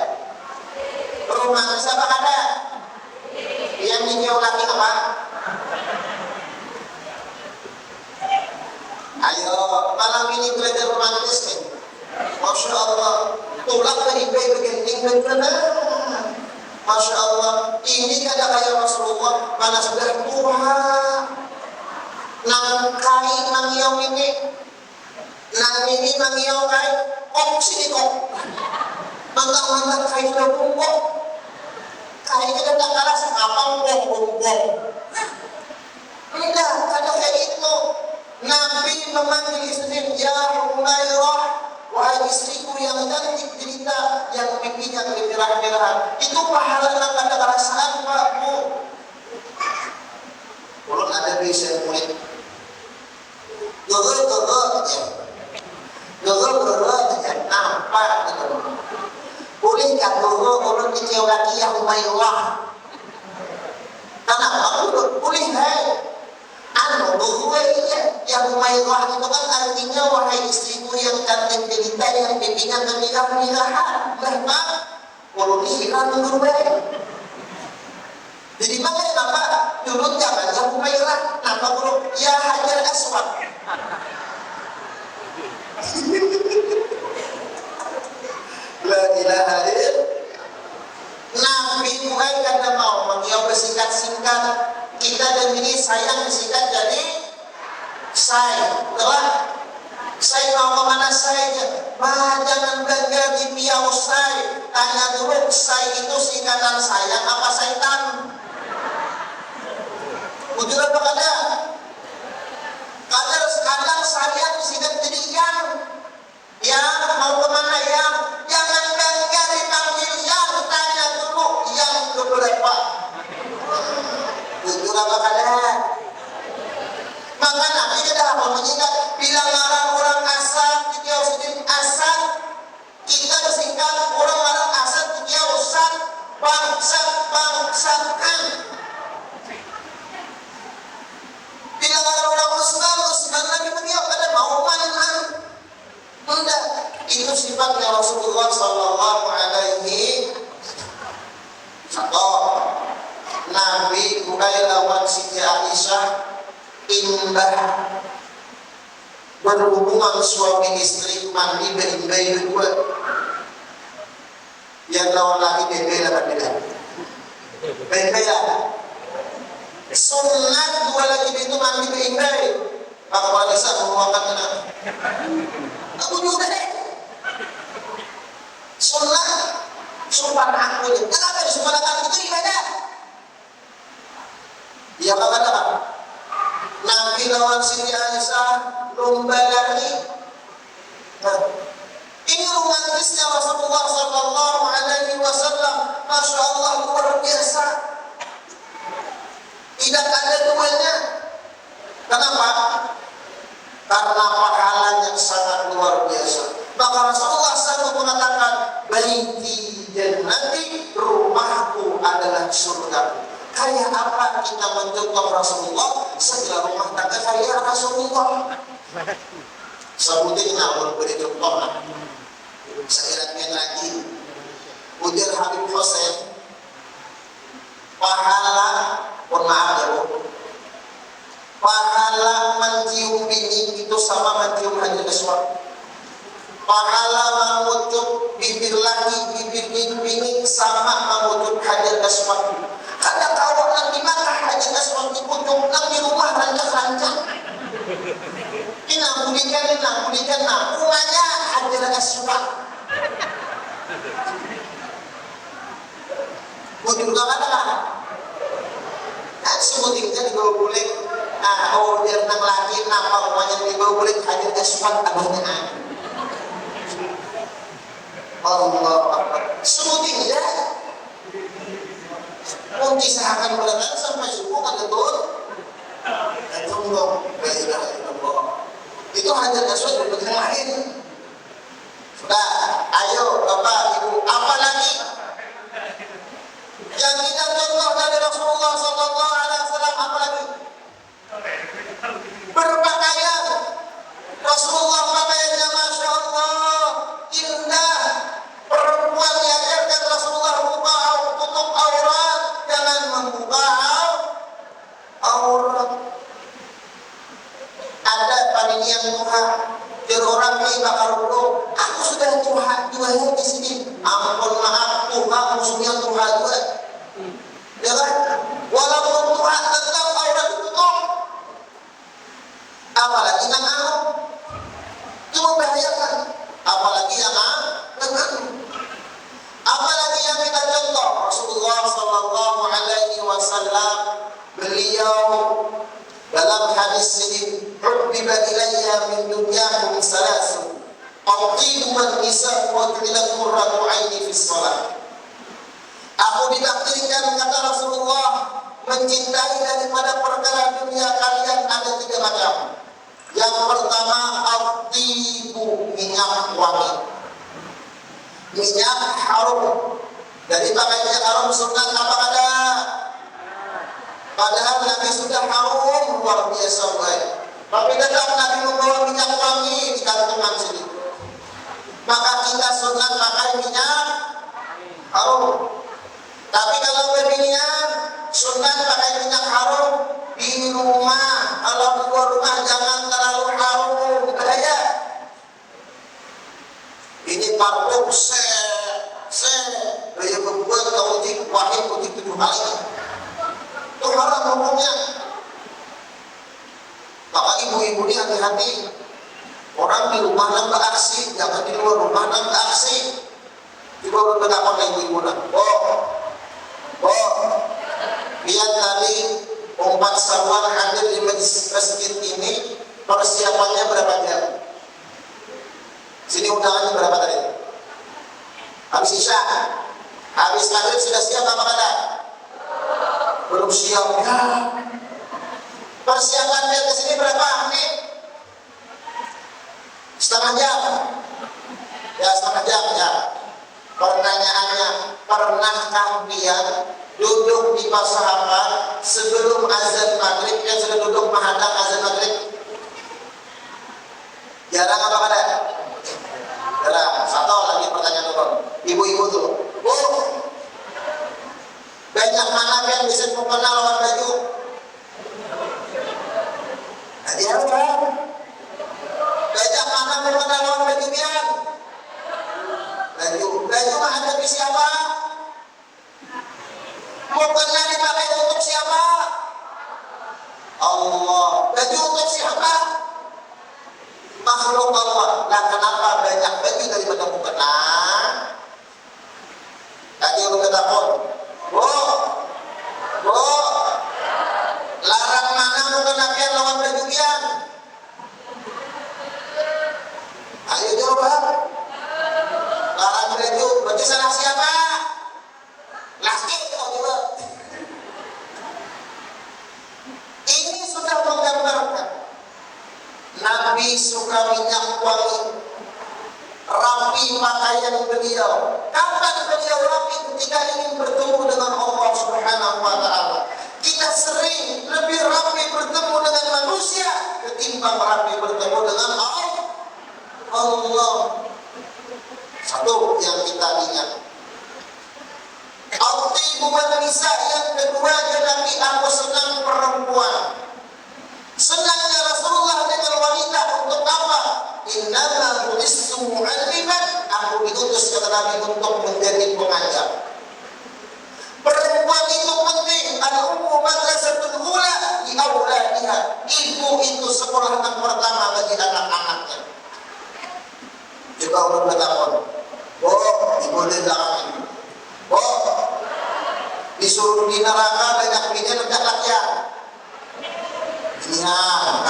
Rumahnya siapa ada? Yang hijau lagi apa? Ayo, malam ini belajar romantis nih. Masya Allah, tulak dari bayi beginning benar. Masya Allah, ini kada kayak Rasulullah, mana sudah tua. Nang kai nang yong ini, nang ini nang yong kai, kok sini kok. Mantap kai sudah bungkuk, kai kita tak kalah sama bungkuk. Enggak, kada kayak itu. Nabi memanggil istri, ya Humairah, wahai istriku yang cantik jelita, yang pipinya kemerah-merahan. Itu pahala yang ada perasaan, Pak, Bu. Kalau ada bisa murid, gogol aja, nampak gitu. Boleh kan gogol ulun kecil lagi yang Humairah. Kenapa boleh, hai? Gogol iya, yang Humairah itu kan artinya wahai istriku yang cantik jelita, yang pipinya kemerah-merahan. Berapa? Ulun ikhlas gogol. Jadi makanya Bapak dulu jangan yang Humairah, nama guru ya Hajar Aswad. La ilaha illallah. Nabi bukan karena mau mengiau bersingkat-singkat, kita dan ini sayang disingkat jadi say, telah say mau kemana saynya? Jangan bangga di piau say. Tanya dulu say itu singkatan sayang apa syaitan? Ujur apa kada? Kadang sayang disingkat jadi yang mau kemana yang? Jangan bangga dipanggil yang, tanya dulu yang keberapa. Ujur apa kada? Maka Nabi tidak apa menyingkat bila larang orang asal dia sendiri asal, kita disingkat orang larang asal dia usah bangsa-bangsakan. Bila larang orang usman lagi beliau pada mau mainan. Enggak, itu sifatnya Rasulullah sallallahu alaihi wasallam. Nabi mulai lawan Siti Aisyah imbah berhubungan suami istri mandi berimbai berdua. Yang lawan lagi bebel apa tidak? Bebel lah. Sunat dua lagi itu mandi berimbai. Maka wanita menguapkan anak. Aku juga deh. Sunat sumpah aku ini. Kenapa disumpah aku itu ibadah? Ya kata Nabi lawan Siti Aisyah lomba lari. Ini romantisnya Rasulullah sallallahu alaihi wasallam. Masya Allah luar biasa. Tidak ada duanya. Kenapa? Karena pahalanya sangat luar biasa. Maka Rasulullah SAW mengatakan, baiti jannati, rumahku adalah surga. Kayak apa kita mencontoh Rasulullah? Segala rumah tangga kayak Rasulullah. Sebutin namun beri contoh. Sekiranya lagi ujar Habib Hussein pahala, mohon maaf ya Bu, pahala mencium bini itu sama mencium Hajar Aswad. Pahala mengucup bibir laki, bibir bini sama mengucup Hajar Aswad. Karena kalau nang di mana Hajar Aswad dikucup, nang di rumah rancang-rancang. Ini budikan, rumahnya Hajar Aswad. Bukan juga kan? Nah, sebutingnya di bawah bulik. Dia nang laki, nama rumahnya di bawah bulik Hajar Aswad abahnya. Allah sebutingnya kunci sahakan berdatang sampai subuh kan betul. Itu Hajar Aswad berbeda lain. Sudah, ayo Bapak Ibu, apa lagi yang kita contoh dari Rasulullah Sallallahu Alaihi Wasallam? Apa lagi? Berpakaian. Rasulullah pakaiannya Masya Allah indah. Perempuan diajarkan Rasulullah buka tutup aurat, jangan membuka aurat. Ada panitian Tuhan, jadi orang ini bakal dulu. Aku sudah Tuhan dua hari di sini. Ampun maaf Tuhan, musuhnya Tuhan juga. Ya kan? Walaupun Tuhan tetap aurat ditutup. Apalagi yang anu, itu membahayakan. Apalagi yang anu. Apalagi yang kita contoh Rasulullah Sallallahu Alaihi Wasallam, beliau dalam hadis ini, "Hubbiba ilayya min dunyakum salasun, at-tibu wan nisa wa ju'ilat qurratu 'aini fi shalah." Aku ditakdirkan, kata Rasulullah, mencintai daripada perkara dunia kalian ada tiga macam. Yang pertama, at-tibu, minyak wangi. Minyak harum. Dari pakai minyak harum sunat apa ada? Padahal Nabi sudah harum luar biasa baik. Tapi tetap Nabi membawa minyak wangi di kantongan sini. Maka kita sunat pakai minyak harum. Tapi kalau berminyak sunat pakai minyak harum di rumah. Kalau di luar rumah jangan terlalu harum, bahaya. Ini parfum daya membuat kau uji wahid uji 7 kali. Itu haram hukumnya. Maka ibu-ibu ini hati-hati. Orang di rumah nambah aksi, jangan di luar rumah nambah aksi. Coba berpendapat pakai ibu-ibu nak. Biar tadi 4 Syawal hadir di masjid ini, persiapannya berapa jam? Sini undangannya berapa tadi? Habis Isya, habis maghrib sudah siap apa kata? Belum siap ya. Persiapan biar ke sini berapa menit? Setengah jam. Ya setengah jam ya. Pertanyaannya, pernahkah kalian duduk di pasahapan sebelum azan maghrib yang sudah duduk menghadap azan maghrib? Jarang apa kata? Jarang. Satu lagi pertanyaan dulu. Ibu-ibu tuh, banyak mana yang bisa mengenal lawan baju? Jadi apa? Banyak mana mengenal lawan baju biar? Baju menghadapi siapa? Mau kena dipakai untuk siapa? Allah. Baju untuk siapa? Makhluk Allah. Nah kenapa banyak baju daripada mukena? Tadi lu kata pun, larang mana mukena kian lawan baju kian? Ayo jawab. Larang baju, berarti salah siapa? Laki kok juga. Ini sudah menggambarkan Nabi suka minyak wangi, rapi pakaian beliau. Kapan beliau rapi? Ketika ingin bertemu dengan Allah Subhanahu wa Ta'ala. Kita sering lebih rapi bertemu dengan manusia ketimbang rapi bertemu dengan Allah. Satu yang kita ingat, Atibu wan nisa, yang kedua Nabi, aku senang perempuan. Senangnya Rasulullah dengan wanita untuk apa? Innama bu'istu mu'alliman, aku diutus kata Nabi untuk menjadi pengajar. Perempuan itu penting. Al-ummu madrasatul ula li auladiha. Ibu itu sekolah anak pertama bagi anak-anaknya. Coba orang bertakon, ibu di belakang, disuruh di neraka banyak bini rendah lakian. Iya,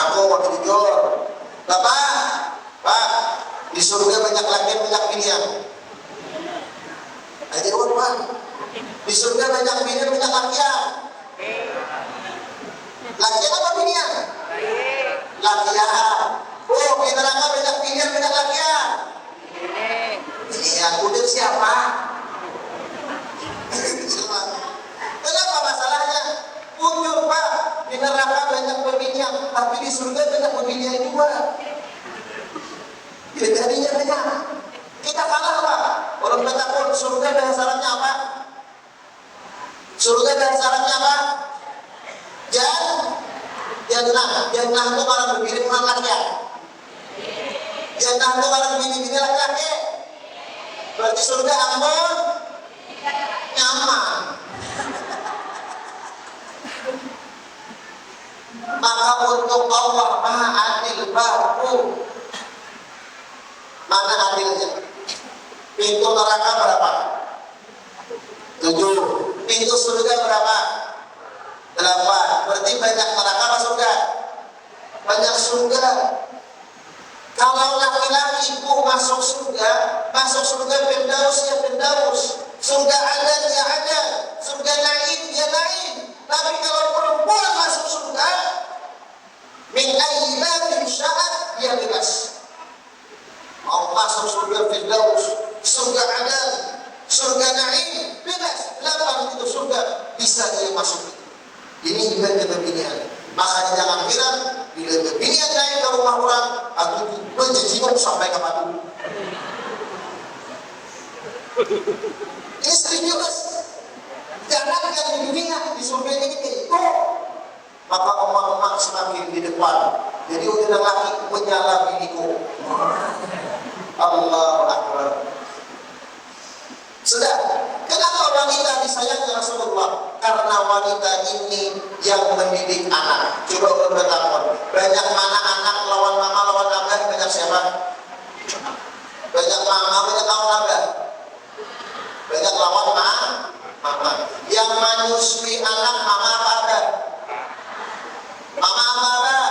aku waktu jujur. Pak, di surga banyak laki banyak binian. Aja Pak. Di surga banyak binian banyak lakian. Lakian apa binian? Lakian. Di neraka banyak binian banyak lakian. Binian, udah siapa? Kenapa masalahnya? Jujur Pak, di neraka banyak pembinian, tapi di surga banyak pembinian juga. Jadinya banyak. Kita kalah Pak. Orang bertakun surga bahasa Arabnya apa? Surga bahasa Arabnya apa? Jannah. Jannah itu kalau berdiri dengan laki-laki. Jannah itu kalau berdiri laki-laki. Berarti surga aman, nyaman. Maka untuk Allah Maha Adil baru. Mana adilnya? Pintu neraka berapa? 7. Pintu surga berapa? 8. Berarti banyak neraka apa surga? Banyak surga. Kalau laki-laki ibu masuk surga Firdaus ya Firdaus, surga Adan ya Adan, surga Naim ya Naim. Tapi kalau perempuan masuk surga, min ayyi babin sya'at, dia bebas. Mau masuk surga Firdaus, surga Adan, surga Naim, bebas. 8 itu surga bisa dia masuk. Ini iman kebinian. Makanya jangan heran bila kebinian naik ke rumah orang, atau berjejimuk sampai ke batu. Ini serius. Jangan di dunia, di surga ini itu. Maka emak-emak semakin di depan. Jadi udah laki menyala biniku. Allahu Akbar. Sudah. Kenapa wanita disayang Rasulullah? Karena wanita ini yang mendidik anak. Coba orang bertakon, banyak mana anak lawan mama lawan abah, banyak siapa? Banyak mama, banyak lawan abah. Banyak lawan mama. Yang menyusui anak mama apa abah? Mama apa abah?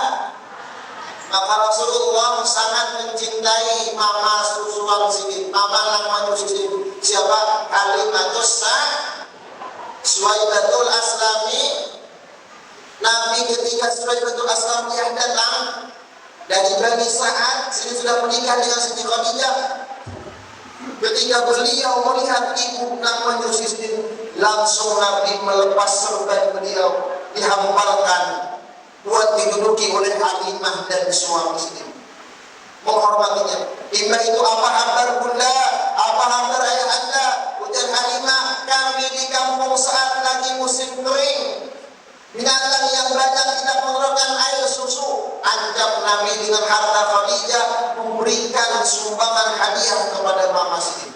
Maka Rasulullah sangat mencintai mama susuan sini. Mama yang menyusui siapa? Kalimatus Suwaibatul Aslami. Nabi ketika Suwaibatul Aslami yang datang dari Bani Sa'ad, sini sudah menikah dengan Siti Khadijah. Ketika beliau melihat ibu nak menyusui, langsung Nabi melepas serban beliau, dihamparkan buat diduduki oleh Halimah dan suami sini, menghormatinya. Ima itu apa kabar bunda? Apa kabar ayah anda? Ujar Halimah, kami di kampung saat lagi musim kering, binatang yang banyak tidak mengeluarkan air susu. Ancam Nabi dengan harta Khadijah memberikan sumbangan hadiah kepada mama sini.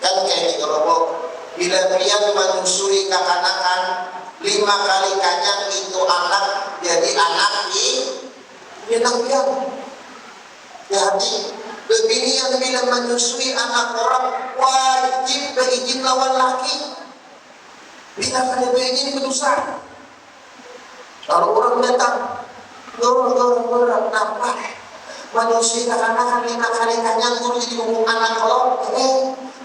Kan kayak ini kalau bila dia menyusui kekanakan 5 kali kanyang itu anak jadi anak piang. Jadi bebinian bila menyusui anak orang wajib berizin lawan laki. Bila ada berizin berdosa. Kalau orang datang, orang kenapa menyusui anak-anak 5 kali kanyang itu jadi ngomong anak kalau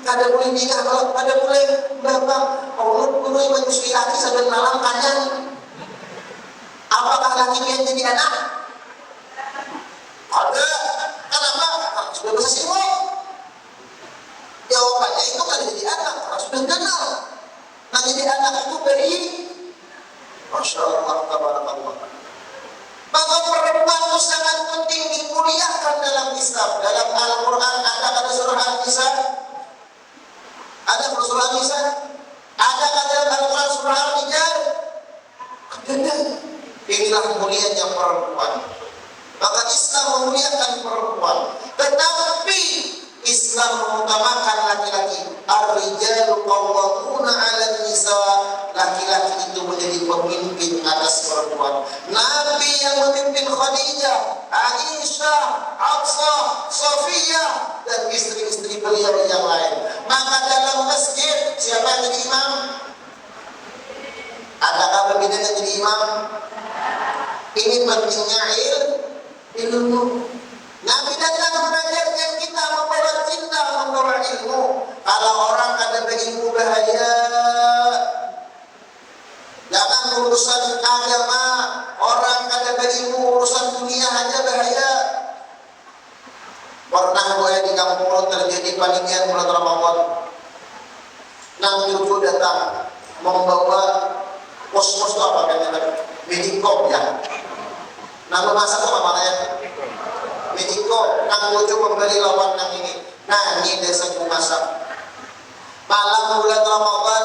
kada boleh nikah, kalau kada boleh bapak Allah boleh menyusui laki sambil malam kanyang. Apakah laki yang jadi anak? Ada. Kenapa? Sudah besar semua. Jawabannya itu kada jadi anak, sudah kenal. Nah jadi anak itu beri. Masya Allah, tabarakallah. Maka perempuan itu sangat penting dimuliakan dalam Islam. Dalam Al-Quran ada pada surah Al-Nisa Ada surah Nisa? Ada kata Al-Quran surah Al-Rijal? Ada. Inilah mulianya perempuan. Maka Islam memuliakan perempuan. Tetapi Islam mengutamakan laki-laki. Ar-rijalu qawwamuna 'alan nisa. Laki-laki itu menjadi pemimpin atas perempuan. Nabi yang memimpin Khadijah, Aisyah, Hafsah, Safiyah dan istri-istri beliau yang lain. Maka dalam masjid siapa yang jadi imam? Adakah berbeda yang jadi imam? Ini pentingnya ilmu. Nabi datang mengajarkan kita membawa cinta, membawa ilmu. Kalau orang ada berilmu bahaya. Jangan urusan agama, orang ada berilmu urusan dunia aja bahaya. Pernah gue di kampung terjadi panitia bulan Ramadan. Nang cucu datang membawa kosmos apa katanya, medikom ya. Nama masak apa namanya? Medikom. Nang cucu membeli lawan nang ini. Nah ini desa masak. Malam bulan Ramadan,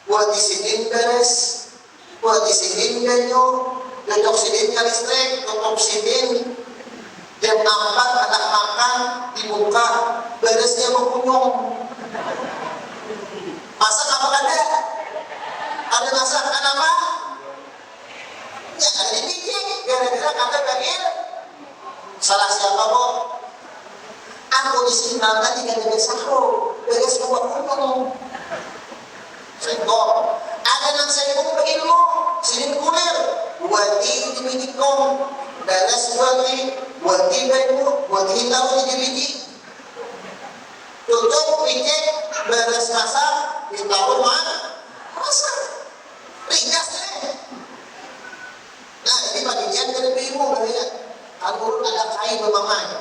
buat disinin beres, buat disinin ganyo, cocok sidinnya listrik, tutup sidin. Jam 4 anak makan dibuka, beresnya mengunyung. Masak apa ada? Ada masakan apa? Ya ada dipikir, gara-gara kata bagil. Salah siapa kok? Aku di sini nanti tidak ada sahur, beres buat kunyung. Sengkok. Ada nang sengkok berilmu, sini kulir, buat di medikom, beres buat di baju, buat taruh di biji. Tutup pikir, beres masak, ditaruh masak. Ringkas deh. Nah ini bagian dari ilmu katanya. Kalau ada kain memangnya,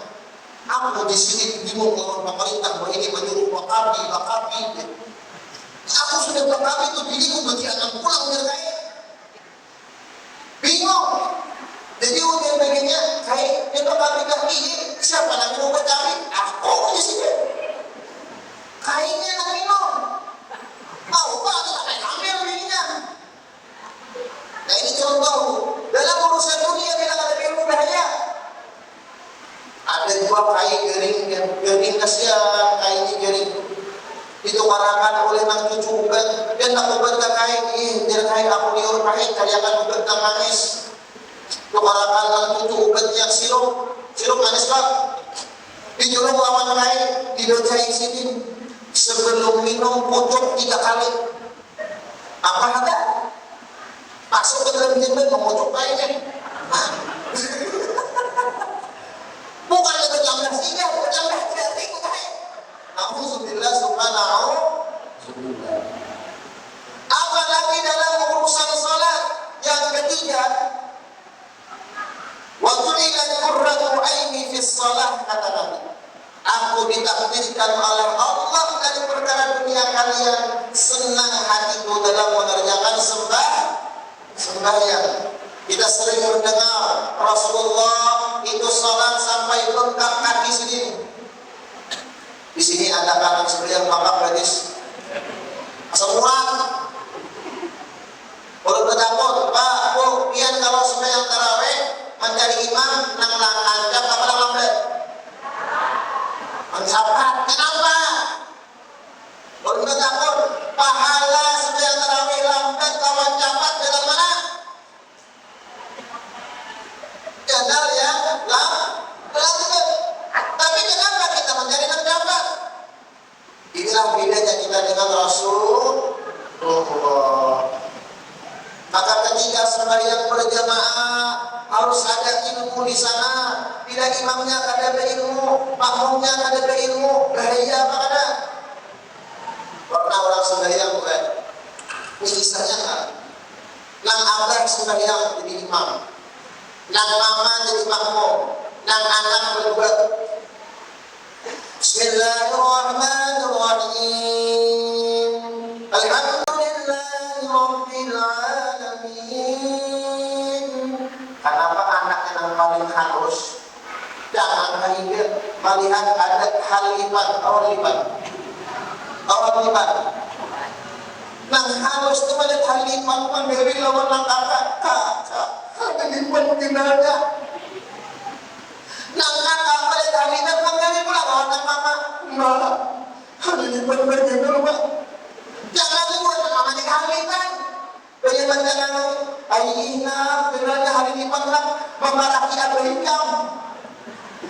aku di sini bingung lawan pemerintah bahwa ini menyuruh bakabi. Aku sudah bakabi itu diriku bagi anak pulang dari kain. Bingung. Jadi udah bagiannya kain dia bakabi ini siapa lagi mau bakabi? Aku di sini. Kainnya nak minum. Tahu pak itu tak ambil begininya. Nah ini contoh dalam urusan dunia bilang ada ilmu bahaya. Ada dua kain gering kasihan, kainnya gering. Itu warakan oleh nang cucu ubat. Dan nak ubat ke kain, dia kain aku liur kain, kalian ubat nang manis. Itu warakan nang cucu ubatnya sirup manis pak. Dijulung lawan kain, didojain sini. Sebelum minum pojok 3 kali. Apa ada? Masuk ke dalam jembatan memojok kainnya. Bukan lebih jambah singa, bukan jambah jari kain. Alhamdulillah subhanahu. Apalagi dalam urusan salat yang ketiga, wa ju'ilat qurratu aini fi shalah kata Nabi. Aku ditakdirkan oleh Allah dari perkara dunia kalian, senang hatiku dalam mengerjakan sembahyang. Kita sering mendengar Rasulullah itu salat sampai bengkak kaki sendiri. Di sini ada kanan sebelah bengkak gadis. Asal murah. Kalau bertakut, Pak, Bu, pian kalau sembahyang tarawih mencari imam nang langkah apa lambat? Mencapat. Kenapa? Kalau bertakut, pahala sembahyang tarawih lambat kawan capat dalam mana? Jadal ya, lambat. Tapi kenapa kita mencari lambat? Inilah bedanya kita dengan Rasulullah. Maka ketika sembahyang berjamaah harus ada ilmu di sana. Bila imamnya kada berilmu, makmumnya kada berilmu, bahaya apa kada? Pernah orang sembahyang bukan? Ini kisahnya kan? Nang abah sembahyang jadi imam, nang mama jadi makmum, nang anak berbuat. Bismillahirrahmanirrahim. Alhamdulillahi rabbil alamin. Kenapa anaknya yang paling halus? Jangan melihat adat halipan. Awal lipat. Nang halus tu malit halipan panggil lawan nang kakak. Halipan kenanya. Nang kakak malit halipan panggil pula lawan nang mama. Ma, halipan panggil mak. Jangan buat mama di halipan. Bagaimana jangan ayina kenanya halipan nak memarahi apa hikam.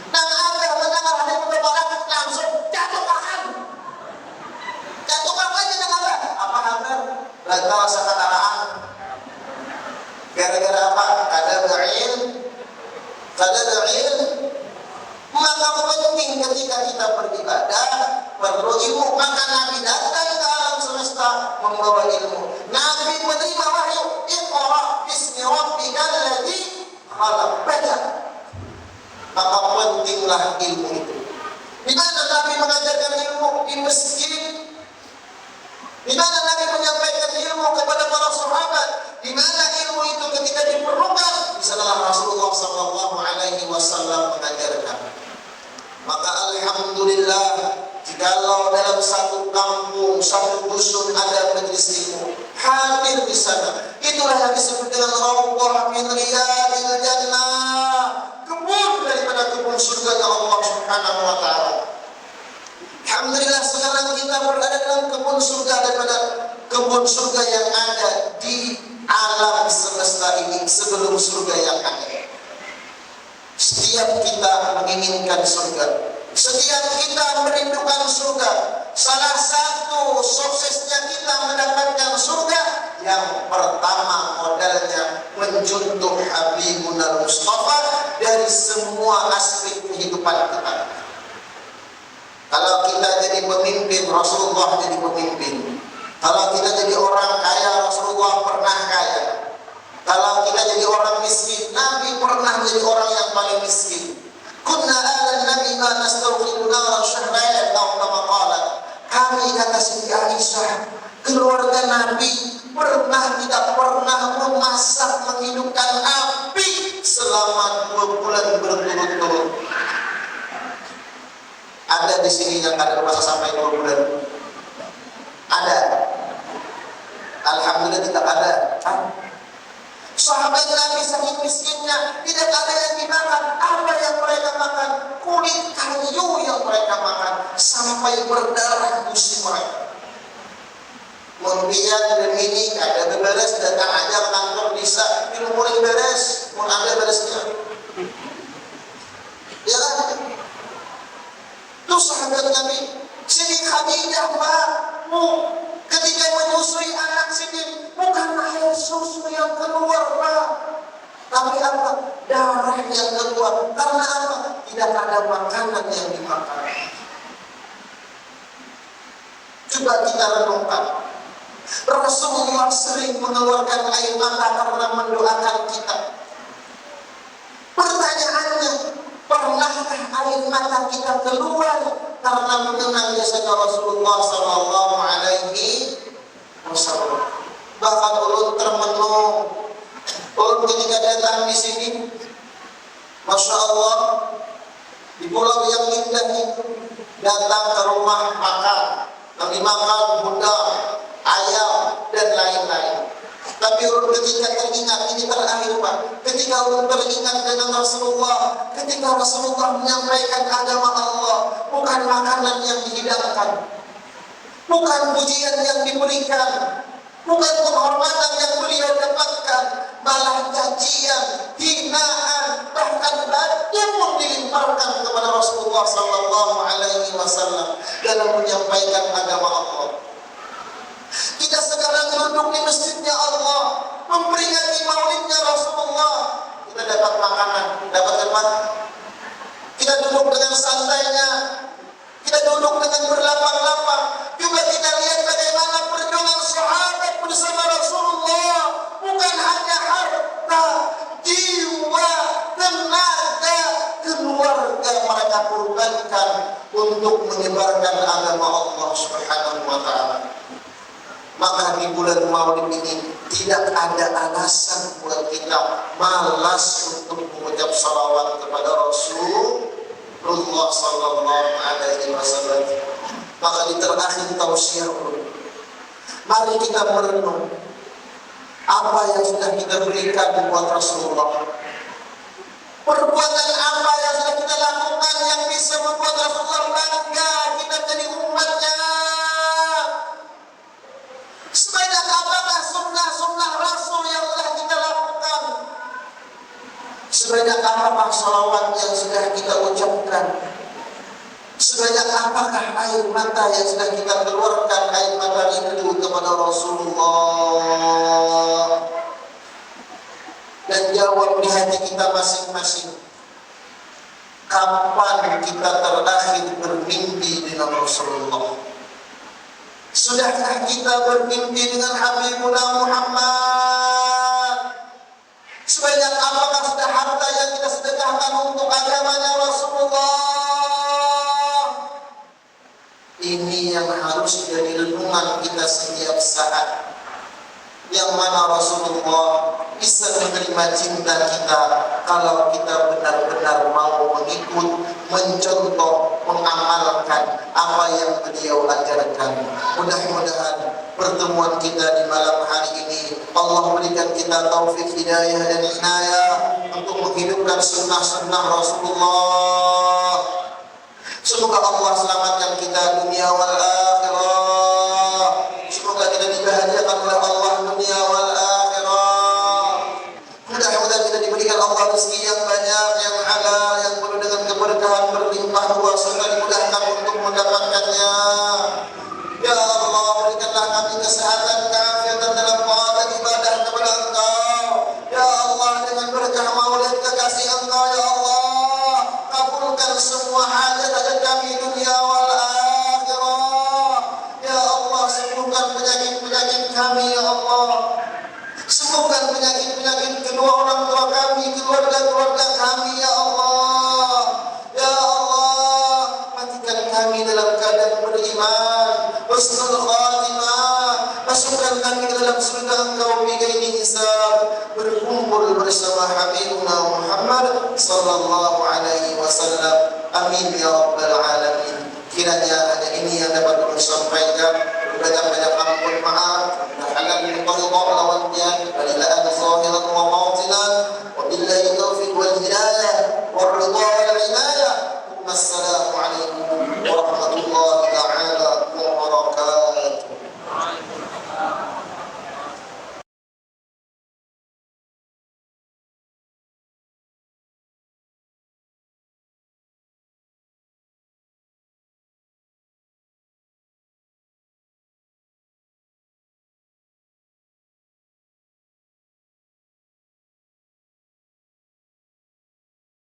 Nang ada mendengar halipan berbarak langsung jatuh paham. Jatuh paham aja nang ada. Apa kabar? Lantaran sakataraan. Gara-gara apa? Kada da'il. Maka penting ketika kita beribadah perlu ilmu. Maka Nabi datang ke alam semesta membawa ilmu. Nabi menerima wahyu. Iqra bismi rabbikal ladzi khalaq. Baca. Maka pentinglah ilmu itu. Di mana Nabi mengajarkan ilmu? Di masjid. Di mana Nabi menyampaikan ilmu kepada para sahabat? Di mana ilmu itu ketika diperlukan? Di sanalah Rasulullah SAW mengajarkan. Maka alhamdulillah, jikalau dalam satu kampung, satu dusun ada majelis ilmu, hadir di sana. Itulah yang disebut dengan rawdah min riyadil jannah, kebun daripada kebun surga Allah Subhanahu wa taala. Alhamdulillah sekarang kita berada dalam kebun surga daripada kebun surga yang ada di alam semesta ini sebelum surga yang ada. Setiap kita menginginkan surga, setiap kita merindukan surga. Salah satu suksesnya kita mendapatkan surga, yang pertama modalnya menjuntuh Habibuna Mustafa dari semua aspek kehidupan kita. Kalau kita jadi pemimpin, Rasulullah jadi pemimpin. Kalau kita jadi orang kaya, Rasulullah pernah kaya. Kalau kita jadi orang miskin, Nabi pernah jadi orang yang paling miskin. Kunna ala nabi ma nastawqidu nara syahrayan atau kama qalat. Kami, kata Siti Aisyah, keluarga Nabi tidak pernah memasak menghidupkan api selama 2 bulan berturut-turut. Ada di sini yang ada masa sampai 2 bulan? Ada. Alhamdulillah tidak ada. Sahabat Nabi saking miskinnya, tidak ada yang dimakan. Apa yang mereka makan? Kulit kayu yang mereka makan sampai berdarah gusi mereka. Kemudian dan ini ada beres, datang aja kantor bisa minum mulai beres, mau ada beresnya. Ya kan? Itu sahabat Nabi. Siti Khadijah, Pak, ketika menyusui anak Siti, bukan air susu yang keluar, Pak, tapi apa? Darah yang keluar. Karena apa? Tidak ada makanan yang dimakan. Coba kita renungkan. Rasulullah sering mengeluarkan air mata karena mendoakan kita. Pertanyaannya, pernahkah air mata kita keluar karena mengenang jasanya Rasulullah Sallallahu Alaihi Wasallam? Bahkan ulun termenung, ulun ketika datang di sini, masya Allah, di pulau yang indah ini, datang ke rumah makan, kami makan bunda, ayam dan lain-lain. Tapi ulun ketika teringat, ini terakhir Pak, ketika ulun teringat dengan Rasulullah, ketika Rasulullah menyampaikan agama Allah, bukan makanan yang dihidangkan, bukan pujian yang diberikan, bukan penghormatan yang beliau dapatkan, malah cacian, hinaan, bahkan batu pun dilimparkan kepada Rasulullah Sallallahu Alaihi Wasallam dalam menyampaikan agama Allah. Kita sekarang duduk di masjidnya Allah, memperingati maulidnya Rasulullah. Kita dapat makanan, dapat apa? Kita duduk dengan santainya, kita duduk dengan berlapang-lapang. Juga kita lihat bagaimana perjuangan sahabat bersama Rasulullah. Bukan hanya harta, jiwa, tenaga, keluarga mereka korbankan untuk menyebarkan agama Allah Subhanahu wa taala. Maka di bulan Maulid ini tidak ada alasan buat kita malas untuk mengucap salawat kepada Rasulullah Sallallahu Alaihi Wasallam. Maka di terakhir tausiah, mari kita merenung apa yang sudah kita berikan buat Rasulullah. Perbuatan apa yang sudah kita lakukan yang bisa membuat Rasulullah bangga kita jadi umatnya? Sebanyak apakah sunnah-sunnah Rasul yang telah kita lakukan? Sebanyak apakah salawat yang sudah kita ucapkan? Sebanyak apakah air mata yang sudah kita keluarkan, air mata rindu kepada Rasulullah? Dan jawab di hati kita masing-masing, kapan kita terakhir bermimpi dengan Rasulullah? Sudahkah kita bermimpi dengan Habibuna Muhammad? Sebanyak apakah sudah harta yang kita sedekahkan untuk agamanya Rasulullah? Ini yang harus jadi renungan kita setiap saat. Yang mana Rasulullah bisa menerima cinta kita kalau kita benar-benar mau mengikut, mencontoh, mengamalkan apa yang beliau ajarkan. Mudah-mudahan pertemuan kita di malam hari ini Allah berikan kita taufik, hidayah dan inayah untuk menghidupkan sunnah-sunnah Rasulullah. Semoga Allah selamatkan kita dunia wal akhirah. Semoga kita dibahagiakan oleh Allah dunia wal akhirah. Mudah-mudahan kita diberikan Allah rezeki yang banyak, yang halal, yang penuh dengan keberkahan berlimpah ruah, serta dimudahkan untuk mendapatkannya. Ya Allah, berikanlah kami kesehatan, keafiatan dalam taat dan ibadah kepada Engkau. Ya Allah, dengan berkah maulid kekasih Engkau, ya Allah, kabulkan semua hajat-hajat kami dunia wal akhirah. Ya Allah, sembuhkan penyakit-penyakit kami, ya Allah. Sembuhkan penyakit-penyakit kedua orang tua kami, keluarga-keluarga kami, ya Allah. Ya Allah, matikan kami dalam keadaan beriman, husnul khatimah. Masukkan kami ke dalam surga Engkau bighairi hisab, berkumpul bersama Habibuna Muhammad sallallahu alaihi wasallam. Amin ya rabbal alamin. Kiranya hanya ini yang dapat kami sampaikan. Banyak-banyak ampun maaf, halal min qadha lawan tian, balilaan zahiran wa batinan.